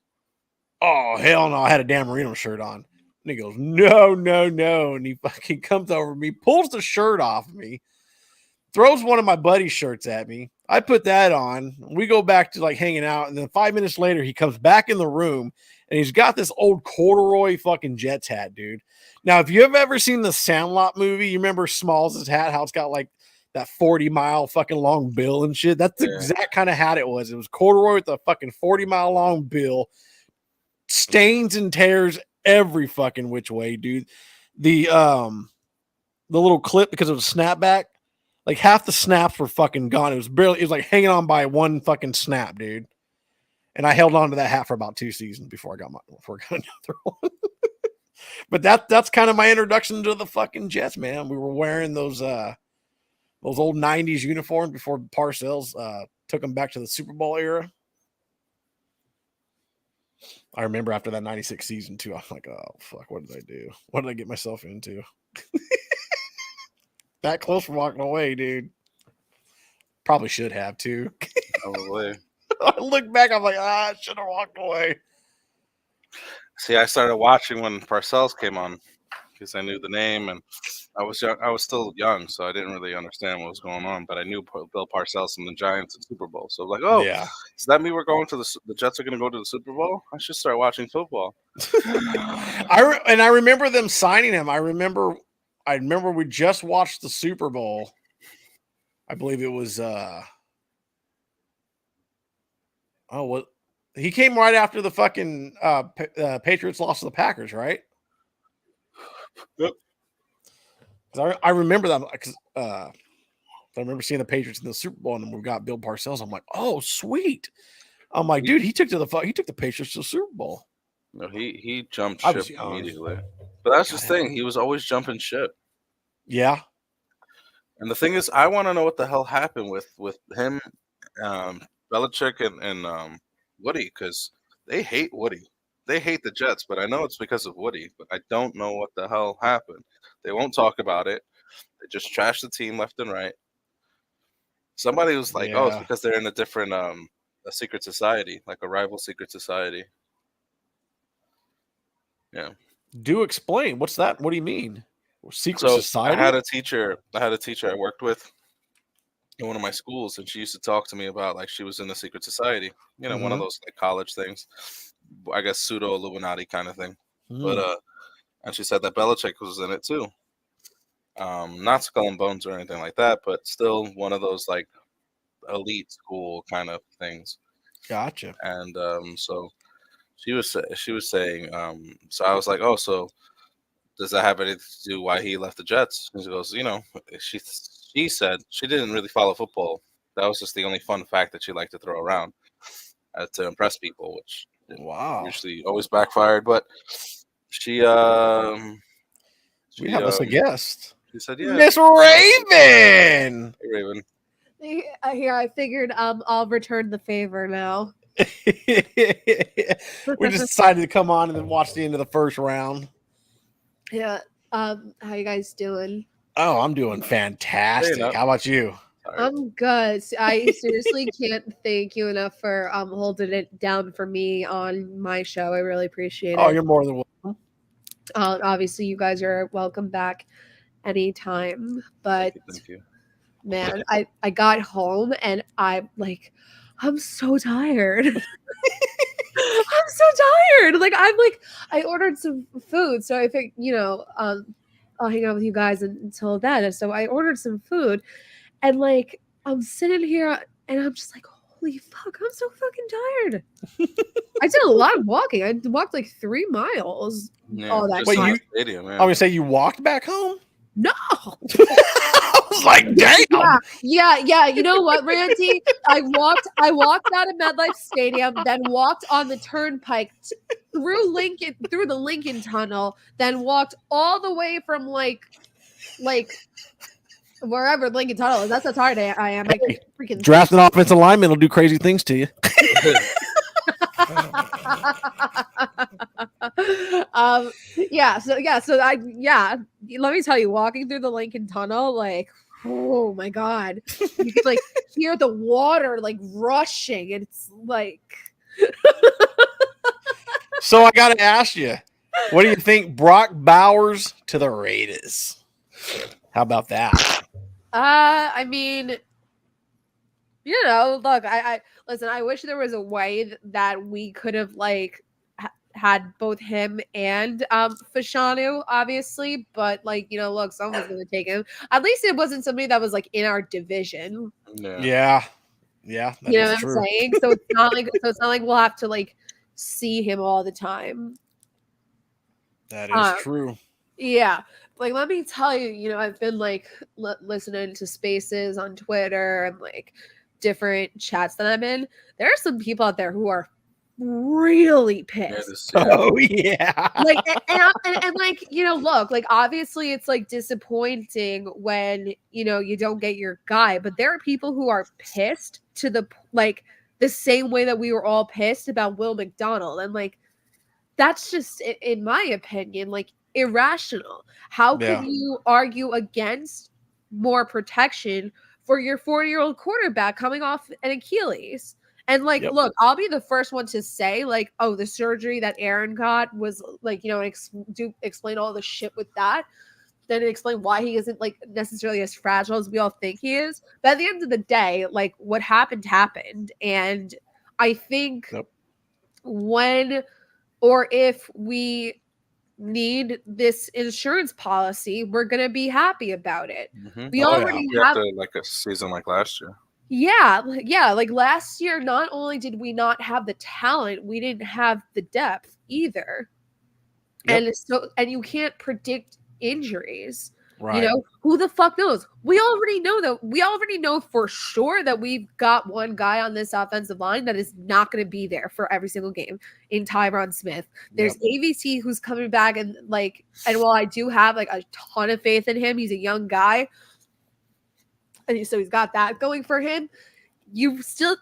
"Oh, hell no, I had a Dan Marino shirt on." And he goes, No. And he fucking comes over to me, pulls the shirt off of me, throws one of my buddy's shirts at me. I put that on. We go back to like hanging out. And then 5 minutes later, he comes back in the room and he's got this old corduroy fucking Jets hat, dude. Now, if you have ever seen the Sandlot movie, you remember Smalls' hat, how it's got like that 40-mile fucking long bill and shit. That's the exact kind of hat it was. It was corduroy with a fucking 40-mile long stains and tears every fucking which way, dude. The little clip, because it was snapback, like half the snaps were fucking gone. It was like hanging on by one fucking snap, dude. And I held on to that hat for about 2 seasons before I got another one. But that's kind of my introduction to the fucking Jets, man. We were wearing those old 90s uniforms before Parcells took them back to the Super Bowl era. I remember after that 96 season too, I'm like, oh fuck, what did I do? What did I get myself into? That close from walking away, dude. Probably should have too. Probably. I look back, I'm like, I should have walked away. See, I started watching when Parcells came on because I knew the name, and I was young. I was still young, so I didn't really understand what was going on. But I knew Bill Parcells from the Giants and Super Bowl, so I was like, "Oh, yeah, does that mean we're going to the Jets are going to go to the Super Bowl? I should start watching football." I remember them signing him. I remember we just watched the Super Bowl. I believe it was Oh, well, he came right after the fucking Patriots lost to the Packers, right? Yep. I remember that because I remember seeing the Patriots in the Super Bowl, and then we got Bill Parcells. I'm like, oh, sweet. I'm like, dude, he took the Patriots to the Super Bowl. No, he jumped I was ship young. immediately. But that's the God, thing. He was always jumping ship. Yeah. And the thing is, I want to know what the hell happened with him, Belichick, and Woody, because they hate Woody. They hate the Jets, but I know it's because of Woody. But I don't know what the hell happened. They won't talk about it. They just trash the team left and right. Somebody was like, "Oh, it's Yeah. because they're in a different a secret society, like a rival secret society." Yeah. Do explain. What's that? What do you mean? Secret So society? I had a teacher I worked with in one of my schools, and she used to talk to me about like she was in a secret society, one of those like college things, I guess pseudo Illuminati kind of thing. But and she said that Belichick was in it too. Not Skull and Bones or anything like that, but still one of those like elite school kind of things. Gotcha. And so she was saying, so I was like, oh, so does that have anything to do why he left the Jets? And she goes, she said she didn't really follow football. That was just the only fun fact that she liked to throw around to impress people, which usually always backfired. But she we have us a guest. She said, yeah, Miss Raven. Hey, Raven. Here, I figured I'll return the favor now. We just decided to come on and then watch the end of the first round. Yeah. How you guys doing? Oh, I'm doing fantastic. How about you? I'm good. I seriously can't thank you enough for holding it down for me on my show. I really appreciate it. Oh, you're more than welcome. Obviously, you guys are welcome back anytime. But Thank you. Man, I got home and I'm so tired. I'm so tired. I ordered some food, so I think I'll hang out with you guys until then. So I ordered some food, and I'm sitting here and I'm just like, holy fuck, I'm so fucking tired. I did a lot of walking. I walked 3 miles. Yeah, all that Wait, time. Stadium, man. I would say you walked back home? No. I was like, damn. Yeah. You know what, Randy? I walked out of MetLife Stadium, then walked on the turnpike through the Lincoln Tunnel, then walked all the way from wherever Lincoln Tunnel is. That's how tired I am. I freaking Drafting offensive lineman will do crazy things to you. Let me tell you, walking through the Lincoln Tunnel, oh my god, you could hear the water rushing, and it's So I gotta ask you, what do you think Brock Bowers to the Raiders? How about that? I mean, look, I listen, I wish there was a way that we could have had both him and Fashanu, obviously, but look, someone's gonna take him. At least it wasn't somebody that was in our division. Yeah. That you know is what true. I'm saying? So it's not like we'll have to see him all the time. That is true. Yeah. Let me tell you, I've been listening to spaces on Twitter and different chats that I'm in. There are some people out there who are really pissed. Oh yeah. Look, obviously it's disappointing when you don't get your guy, but there are people who are pissed to the same way that we were all pissed about Will McDonald, and that's just, in my opinion, irrational. How can you argue against more protection for your 40-year-old quarterback coming off an Achilles? And look, I'll be the first one to say oh, the surgery that Aaron got was explain all the shit with that, then explain why he isn't necessarily as fragile as we all think he is. But at the end of the day, what happened, and I think when or if we need this insurance policy, we're gonna be happy about it. Mm-hmm. We already have a season like last year. Yeah, yeah. Like last year, not only did we not have the talent, we didn't have the depth either. Yep. And you can't predict injuries. Right. You know, who the fuck knows? We already know that we already know for sure that we've got one guy on this offensive line that is not going to be there for every single game in Tyron Smith. There's AVT who's coming back and while I do have like a ton of faith in him, he's a young guy. And so he's got that going for him. You still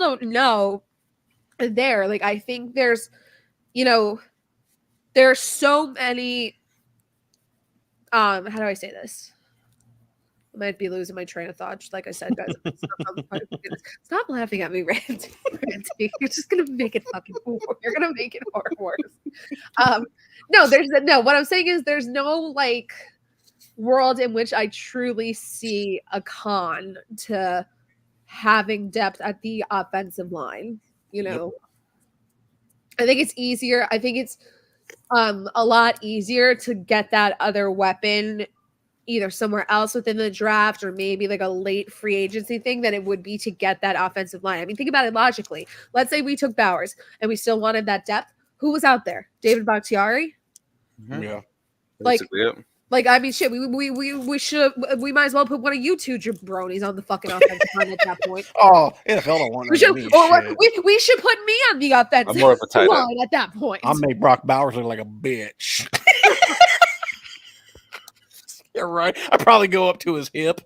don't know there. Like I think there's so many how do I say this? I might be losing my train of thought, just like I said, guys. Stop laughing at me, Randy. You're just gonna make it fucking you're gonna make it far worse. No, what I'm saying is there's no like world in which I truly see a con to having depth at the offensive line. I think it's easier. I think it's a lot easier to get that other weapon either somewhere else within the draft or maybe like a late free agency thing than it would be to get that offensive line. I mean, think about it logically. Let's say we took Bowers and we still wanted that depth. Who was out there? David Bakhtiari? Yeah. Like I mean, shit. We should. We might as well put one of you two jabronis on the fucking offensive line at that point. Oh, NFL don't want we should put me on the offensive I'm more of a tight end. line at that point. I'll make Brock Bowers look like a bitch. You're right. I probably go up to his hip.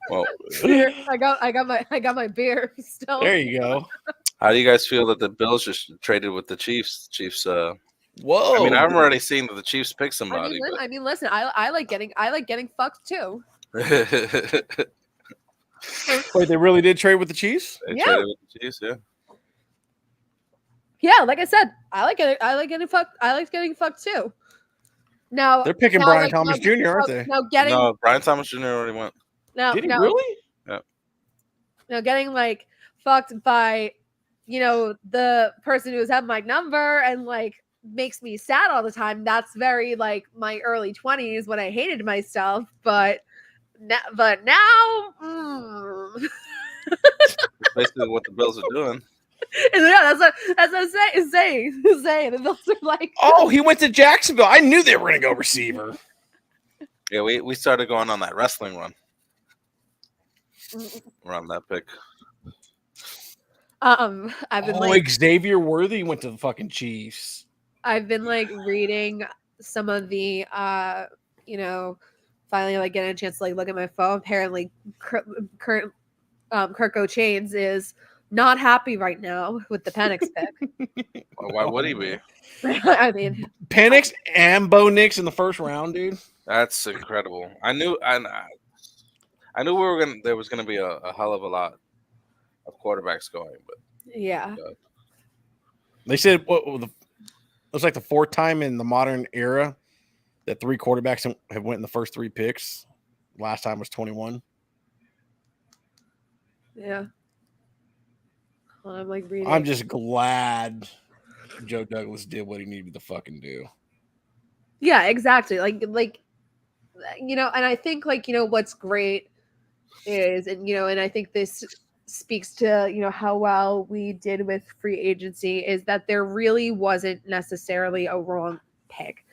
Well, I got my beer still. There you go. how do you guys feel that the Bills just traded with the Chiefs? Whoa. I mean, I'm already seeing that the Chiefs pick somebody. I mean, listen. I like getting fucked too. But Wait, they really did trade with the Chiefs? they Yeah. traded with the Chiefs, yeah. Yeah, like I said, I like getting fucked. I like getting fucked too. Now They're picking Brian Thomas Jr., aren't they? No, Brian Thomas Jr. already went. Did he really? Now getting like fucked by, the person who's had my number and like makes me sad all the time. That's very like my early 20s when I hated myself, but now. Basically what the Bills are doing. Yeah, that's what I'm saying. The Bills are like, Oh, he went to Jacksonville. I knew they were going to go receiver. Yeah, we started going on that wrestling run around that pick. I've been Xavier Worthy went to the fucking Chiefs. I've been like reading some of the finally like getting a chance to like look at my phone. Apparently Kirk O'Chains is not happy right now with the Penix pick. Why would he be? I mean, Penix and Bo Nix in the first round, dude. That's incredible. I knew there was gonna be a hell of a lot of quarterbacks going, but yeah. They said it was like the fourth time in the modern era that three quarterbacks have went in the first three picks. Last time was 21. Yeah. I'm like reading. I'm just glad Joe Douglas did what he needed to fucking do. Yeah, exactly. Like and I think what's great is, and I think this speaks to, how well we did with free agency is that there really wasn't necessarily a wrong pick.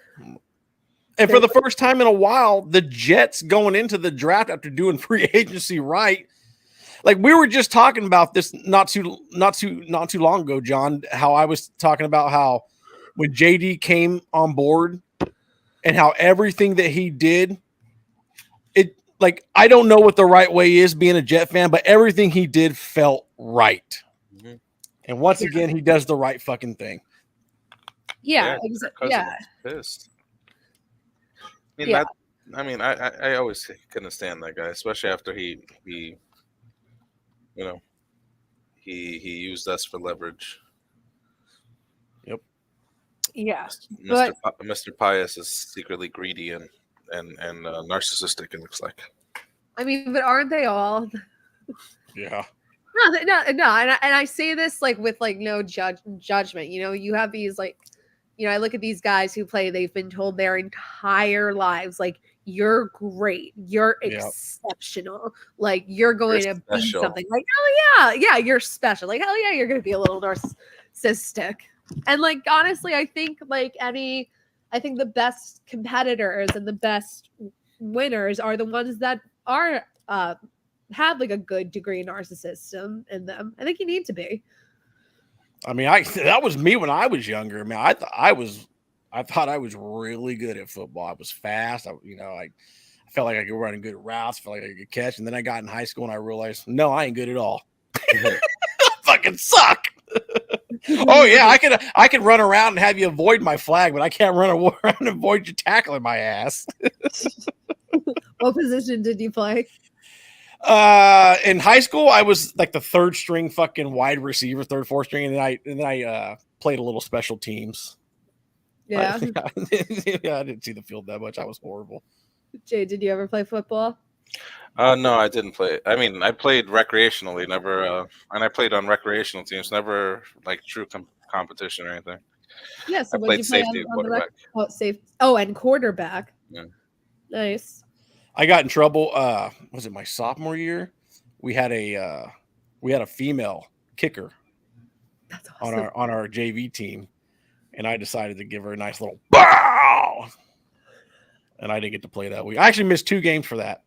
And for the first time in a while, the Jets going into the draft after doing free agency right. Like we were just talking about this not too long ago, John, how I was talking about how when JD came on board and how everything that he did, I don't know what the right way is being a Jet fan, but everything he did felt right. Mm-hmm. And once again, he does the right fucking thing. Yeah, exactly. Yeah. Pissed. I always couldn't stand that guy, especially after he used us for leverage. Yep. Yeah. Mr. Pius is secretly greedy and narcissistic, it looks like. I mean, but aren't they all? Yeah. No, and I say this like with like no judgment. You have these like, I look at these guys who play. They've been told their entire lives like you're great. You're Yeah. exceptional. Like you're going You're to be special. something. Like, oh yeah, you're special. Like, hell yeah, you're gonna be a little narcissistic. And like honestly, I think the best competitors and the best winners are the ones that are have like a good degree of narcissism in them. I think you need to be. I mean, that was me when I was younger. I mean, I thought I was really good at football. I was fast. I felt like I could run good routes. Felt like I could catch. And then I got in high school and I realized, no, I ain't good at all. I fucking suck. Oh yeah, I could run around and have you avoid my flag, but I can't run around and avoid you tackling my ass. What position did you play? In high school, I was like the third string fucking wide receiver, third, fourth string, and then I played a little special teams. Yeah. I didn't see the field that much. I was horrible. Jay, did you ever play football? No, I didn't play. I mean, I played recreationally, never, and I played on recreational teams, never like true competition or anything. Yeah, so I what played did you play safety and on the rec- quarterback. and quarterback. Yeah. Nice. I got in trouble. Was it my sophomore year? We had a female kicker That's awesome. on our JV team, and I decided to give her a nice little bow. And I didn't get to play that week. I actually missed 2 games for that.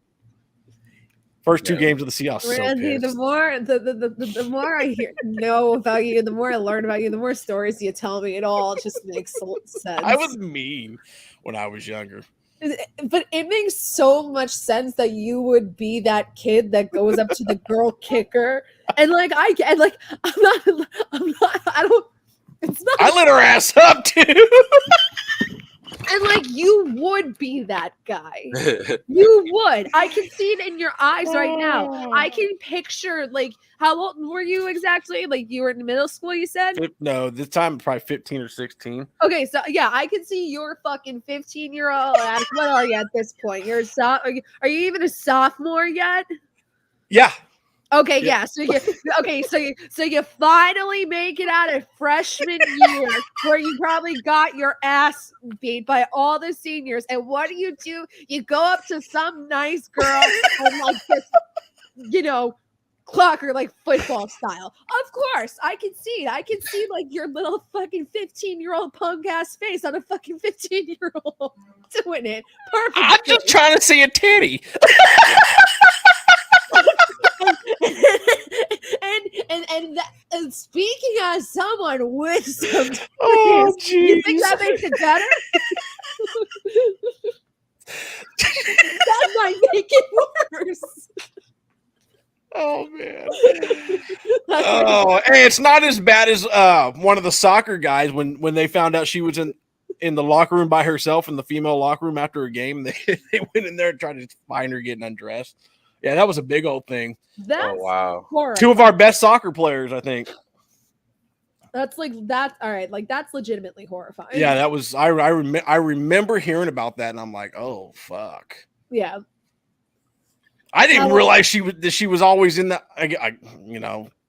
First 2 games of the season. I was so Randy, pissed. the more I know about you, the more I learn about you, the more stories you tell me. It all just makes sense. I was mean when I was younger. But it makes so much sense that you would be that kid that goes up to the girl kicker and like I'm not I don't it's not I lit her ass up too. and like you would be that guy. You would. I can see it in your eyes right now. I can picture like how old were you exactly? Like you were in middle school, you said? No, this time probably 15 or 16. Okay, so yeah, I can see your fucking 15-year-old ass. What are you at this point? You're are you even a sophomore yet? Yeah. Okay, Yeah. So you finally make it out of freshman year where you probably got your ass beat by all the seniors. And what do? You go up to some nice girl and like just, clock her like football style. Of course, I can see it. I can see like your little fucking 15-year-old punk ass face on a fucking 15-year-old doing it. Perfect. I'm just trying to see a titty. and speaking as someone with some Oh, titties, you think jeez. that makes it better? That might make it worse. Oh man. Oh, hey, it's not as bad as one of the soccer guys when they found out she was in the locker room by herself in the female locker room after a game. They went in there and tried to find her getting undressed. Yeah, that was a big old thing. That's Oh wow. horrible. 2 of our best soccer players, I think. That's all right. Like that's legitimately horrifying. Yeah, that was. I remember hearing about that, and I'm like, oh fuck. Yeah. I didn't realize she was always in the. I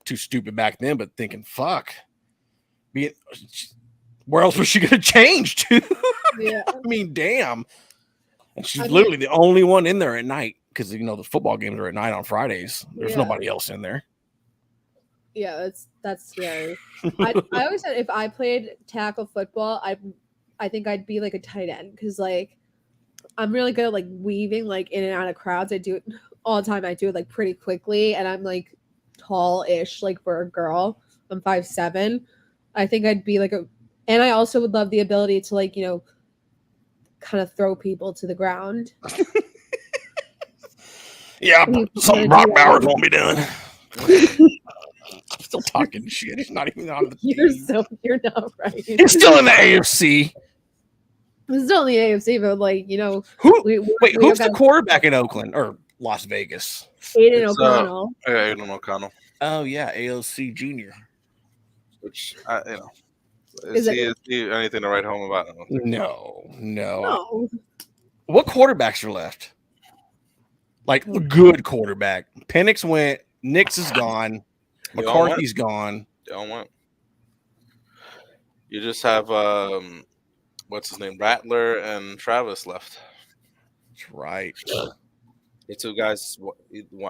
too stupid back then, but thinking, fuck. Where else was she gonna change to? Yeah. I mean, damn. And she's literally the only one in there at night because the football games are at night on Fridays. There's nobody else in there. Yeah, that's scary. I always said if I played tackle football, I think I'd be like a tight end because like I'm really good at like weaving like in and out of crowds. I do it all the time. I do it like pretty quickly, and I'm like tall-ish like for a girl. I'm 5'7". I think I'd be like and I also would love the ability to like kind of throw people to the ground. Yeah, some Brock Bowers won't be done. I'm still talking shit. He's not even on the team. You're not right. He's still in the AFC. It's still in the AFC, but like who's the quarterback in Oakland or Las Vegas? Aiden O'Connell. Aiden O'Connell. Oh yeah, AOC Junior. Which is he anything to write home about? No. What quarterbacks are left? Like a good quarterback. Penix went. Nix is gone. McCarthy's gone. They all went. You just have what's his name, Rattler and Travis left. That's right. The two guys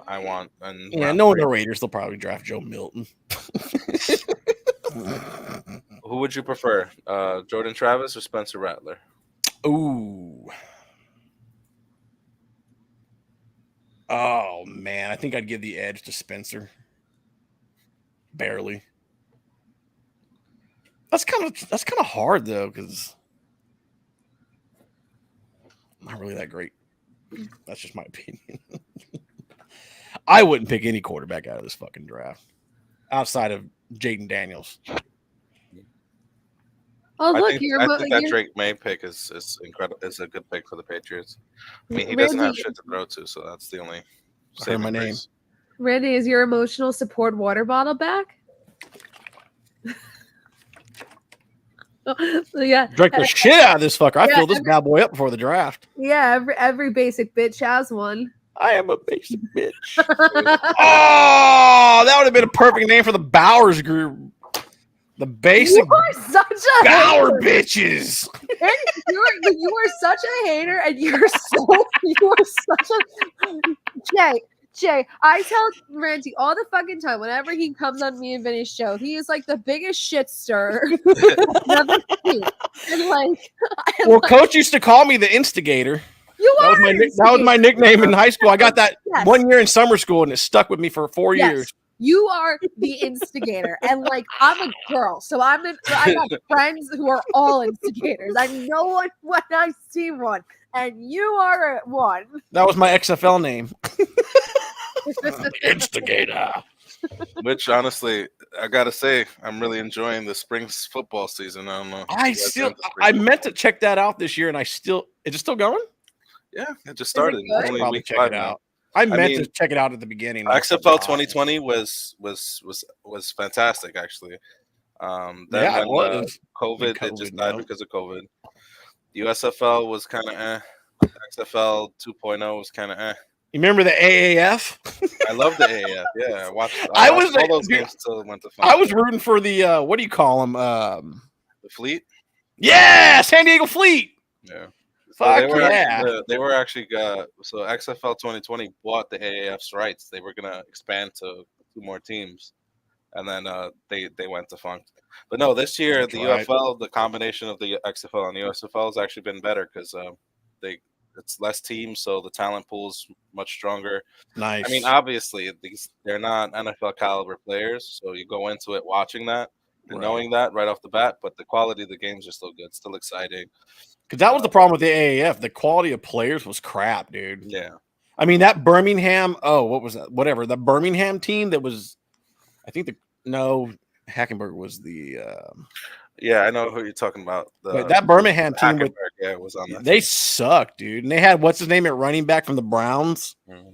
I want. And Yeah, knowing the Raiders, they'll probably draft Joe Milton. Who would you prefer, Jordan Travis or Spencer Rattler? Ooh. Oh man, I think I'd give the edge to Spencer. Barely. That's kind of hard though, because I'm not really that great. That's just my opinion. I wouldn't pick any quarterback out of this fucking draft outside of Jaden Daniels. Oh, I look, think that Drake May pick is incredible. Is a good pick for the Patriots. I mean, he doesn't have shit to throw to, so that's the only. I heard my name. Randy, is your emotional support water bottle back? Yeah. Drake the shit out of this fucker. I Yeah, filled this bad boy up before the draft. Yeah, every basic bitch has one. I am a basic bitch. Oh, that would have been a perfect name for the Bowers group. The basic You are such a Bower hater. bitches. You are such a hater, and you are such a Jay. I tell Randy all the fucking time whenever he comes on me and Vinny's show, he is like the biggest shit stirrer I've ever seen. Well, Coach used to call me the instigator. That was my nickname in high school. I got that one year in summer school, and it stuck with me for 4 years. You are the instigator, and like I'm a girl, so I got friends who are all instigators. I know one when I see one, and you are one. That was my XFL name. Instigator. Which honestly, I gotta say, I'm really enjoying the spring football season. I don't know. I meant to check that out this year, and is it still going? Yeah, it just started. Only probably check it out. I meant to check it out at the beginning. XFL 2020 was fantastic, actually. Then it was. COVID, it just died because of COVID. USFL was kind of XFL 2.0 was kind of You remember the AAF? I love the AAF. Yeah, I watched all those games until it went to I was rooting for the what do you call them? The Fleet. Yeah, San Diego Fleet. Yeah. Fuck They were actually so XFL 2020 bought the AAF's rights. They were gonna expand to 2 more teams, and then they went defunct. But no, this year the UFL, the combination of the XFL and the USFL has actually been better because it's less teams, so the talent pool's much stronger. Nice. I mean, obviously they're not NFL caliber players, so you go into it watching that and knowing that right off the bat. But the quality of the games are still good, still exciting. Because that was the problem with the AAF. The quality of players was crap, dude. Yeah. I mean, that Birmingham, what was that? Whatever. The Birmingham team that was, I think Hackenberg was the. Yeah, I know who you're talking about. But that Birmingham team was on that. They suck, dude. And they had, what's his name at running back from the Browns? Mm-hmm.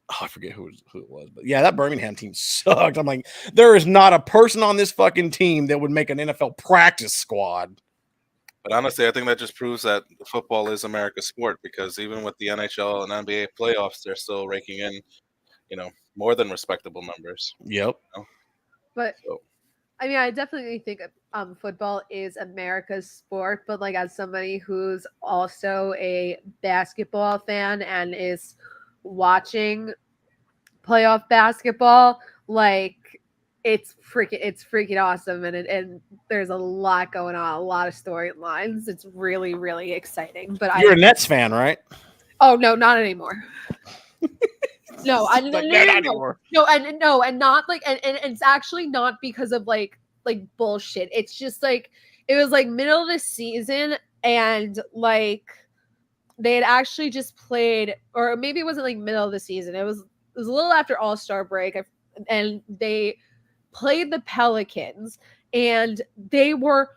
Oh, I forget who it was. But yeah, that Birmingham team sucked. I'm like, there is not a person on this fucking team that would make an NFL practice squad. But honestly, I think that just proves that football is America's sport because even with the NHL and NBA playoffs, they're still raking in, more than respectable numbers. Yep. But I mean, I definitely think football is America's sport. But like, as somebody who's also a basketball fan and is watching playoff basketball, like. It's freaking awesome, and there's a lot going on, a lot of storylines. It's really, really exciting. But you're a Nets fan, right? Oh no, not anymore. No, I not anymore. No, and not like, and it's actually not because of like bullshit. It's just like it was like middle of the season, and like they had actually just played, or maybe it wasn't like middle of the season. It was a little after All-Star break, and they played the Pelicans, and they were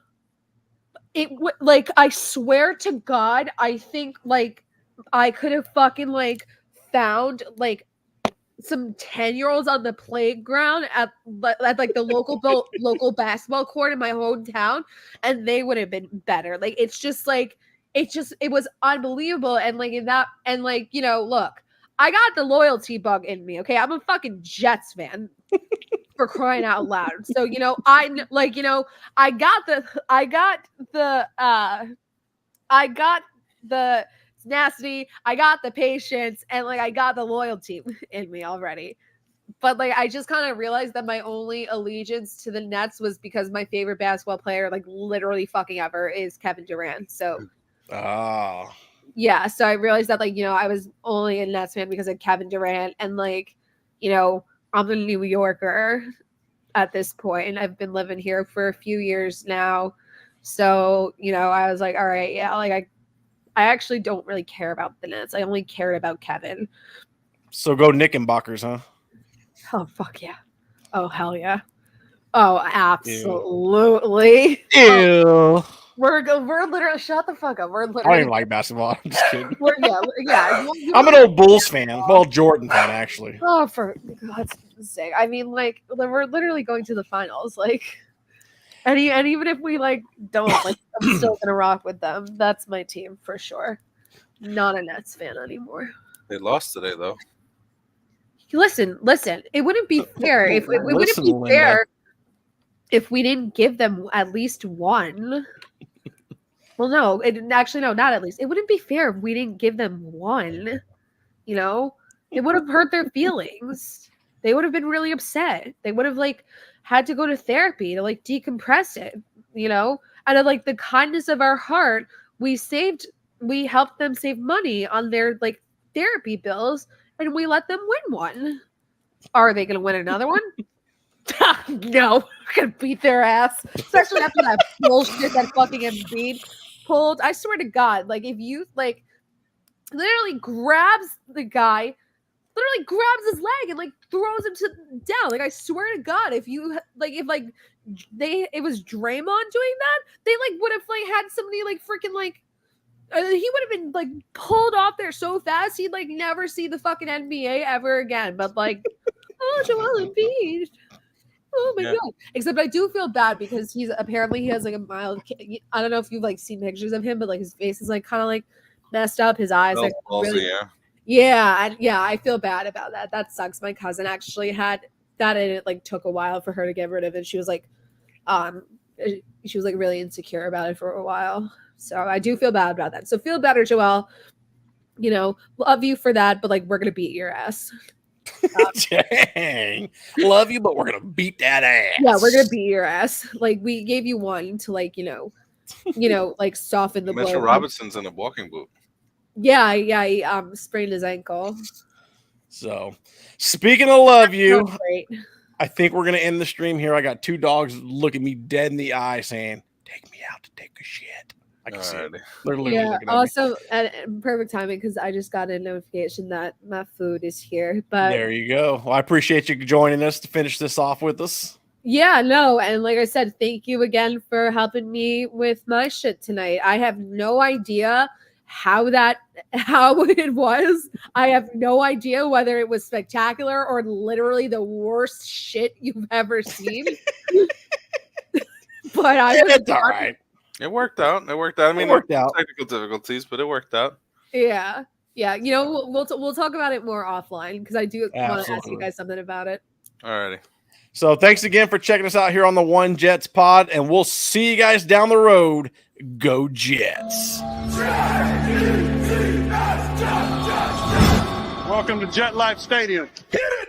like, I swear to God, I think like I could have fucking like found like some 10-year-olds on the playground at like the local basketball court in my hometown, and they would have been better. Like it was unbelievable. And like in that, and like, look, I got the loyalty bug in me. Okay, I'm a fucking Jets fan. For crying out loud. So, I got the tenacity, I got the patience, and like I got the loyalty in me already. But like I just kind of realized that my only allegiance to the Nets was because my favorite basketball player, like literally fucking ever, is Kevin Durant. So Oh. yeah, so I realized that like, I was only a Nets fan because of Kevin Durant, and like, I'm a New Yorker at this point. I've been living here for a few years now. So, I was like, all right, yeah, like I actually don't really care about the Nets. I only cared about Kevin. So go Knickerbockers, huh? Oh fuck yeah. Oh hell yeah. Oh, absolutely. Ew. We're literally shut the fuck up. We're I don't literally even like basketball. I'm just kidding. yeah. I'm an old Bulls fan. Well, Jordan fan, actually. Oh, for God's sake! I mean, like we're literally going to the finals. Like, and even if we like don't, like, I'm still gonna rock with them. That's my team for sure. Not a Nets fan anymore. They lost today, though. Listen. It wouldn't be fair if it wouldn't Listen, be Linda. fair if we didn't give them at least one. Well, no, not at least. It wouldn't be fair if we didn't give them one. It would have hurt their feelings. They would have been really upset. They would have like had to go to therapy to like decompress it. Out of like the kindness of our heart, we helped them save money on their like therapy bills, and we let them win one. Are they going to win another one? No, we're gonna beat their ass, especially after that bullshit that fucking Embiid pulled. I swear to God, like if you like literally grabs the guy, literally grabs his leg and like throws him down. Like I swear to God, if it was Draymond doing that, they like would have like had somebody like freaking like he would have been like pulled off there so fast he'd like never see the fucking NBA ever again. But like, oh, Joel Embiid. Oh my God. Except I do feel bad because he has like a mild, I don't know if you've like seen pictures of him, but like his face is like kind of like messed up. His eyes like really, I feel bad about that. That sucks. My cousin actually had that, and it like took a while for her to get rid of it. She was like really insecure about it for a while. So I do feel bad about that. So feel better, Joelle. Love you for that, but like we're gonna beat your ass. Dang. Love you, but we're gonna beat that ass. Yeah, we're gonna beat your ass. Like we gave you one to like, like soften the blow. Mitchell Robinson's in a walking boot. Yeah, he sprained his ankle. So speaking of love you, Not great. I think we're gonna end the stream here. I got two dogs looking me dead in the eye saying, "Take me out to take a shit." I can see it. They're literally looking at me. Also at perfect timing because I just got a notification that my food is here. But there you go. Well, I appreciate you joining us to finish this off with us. Yeah, no, and like I said, thank you again for helping me with my shit tonight. I have no idea how it was. I have no idea whether it was spectacular or literally the worst shit you've ever seen. But it's all right. It worked out. I mean, it worked out. Technical difficulties, but it worked out. Yeah. We'll talk about it more offline because I do want to ask you guys something about it. Alrighty. So thanks again for checking us out here on the One Jets pod, and we'll see you guys down the road. Go Jets! Welcome to Jet Life Stadium. Hit it!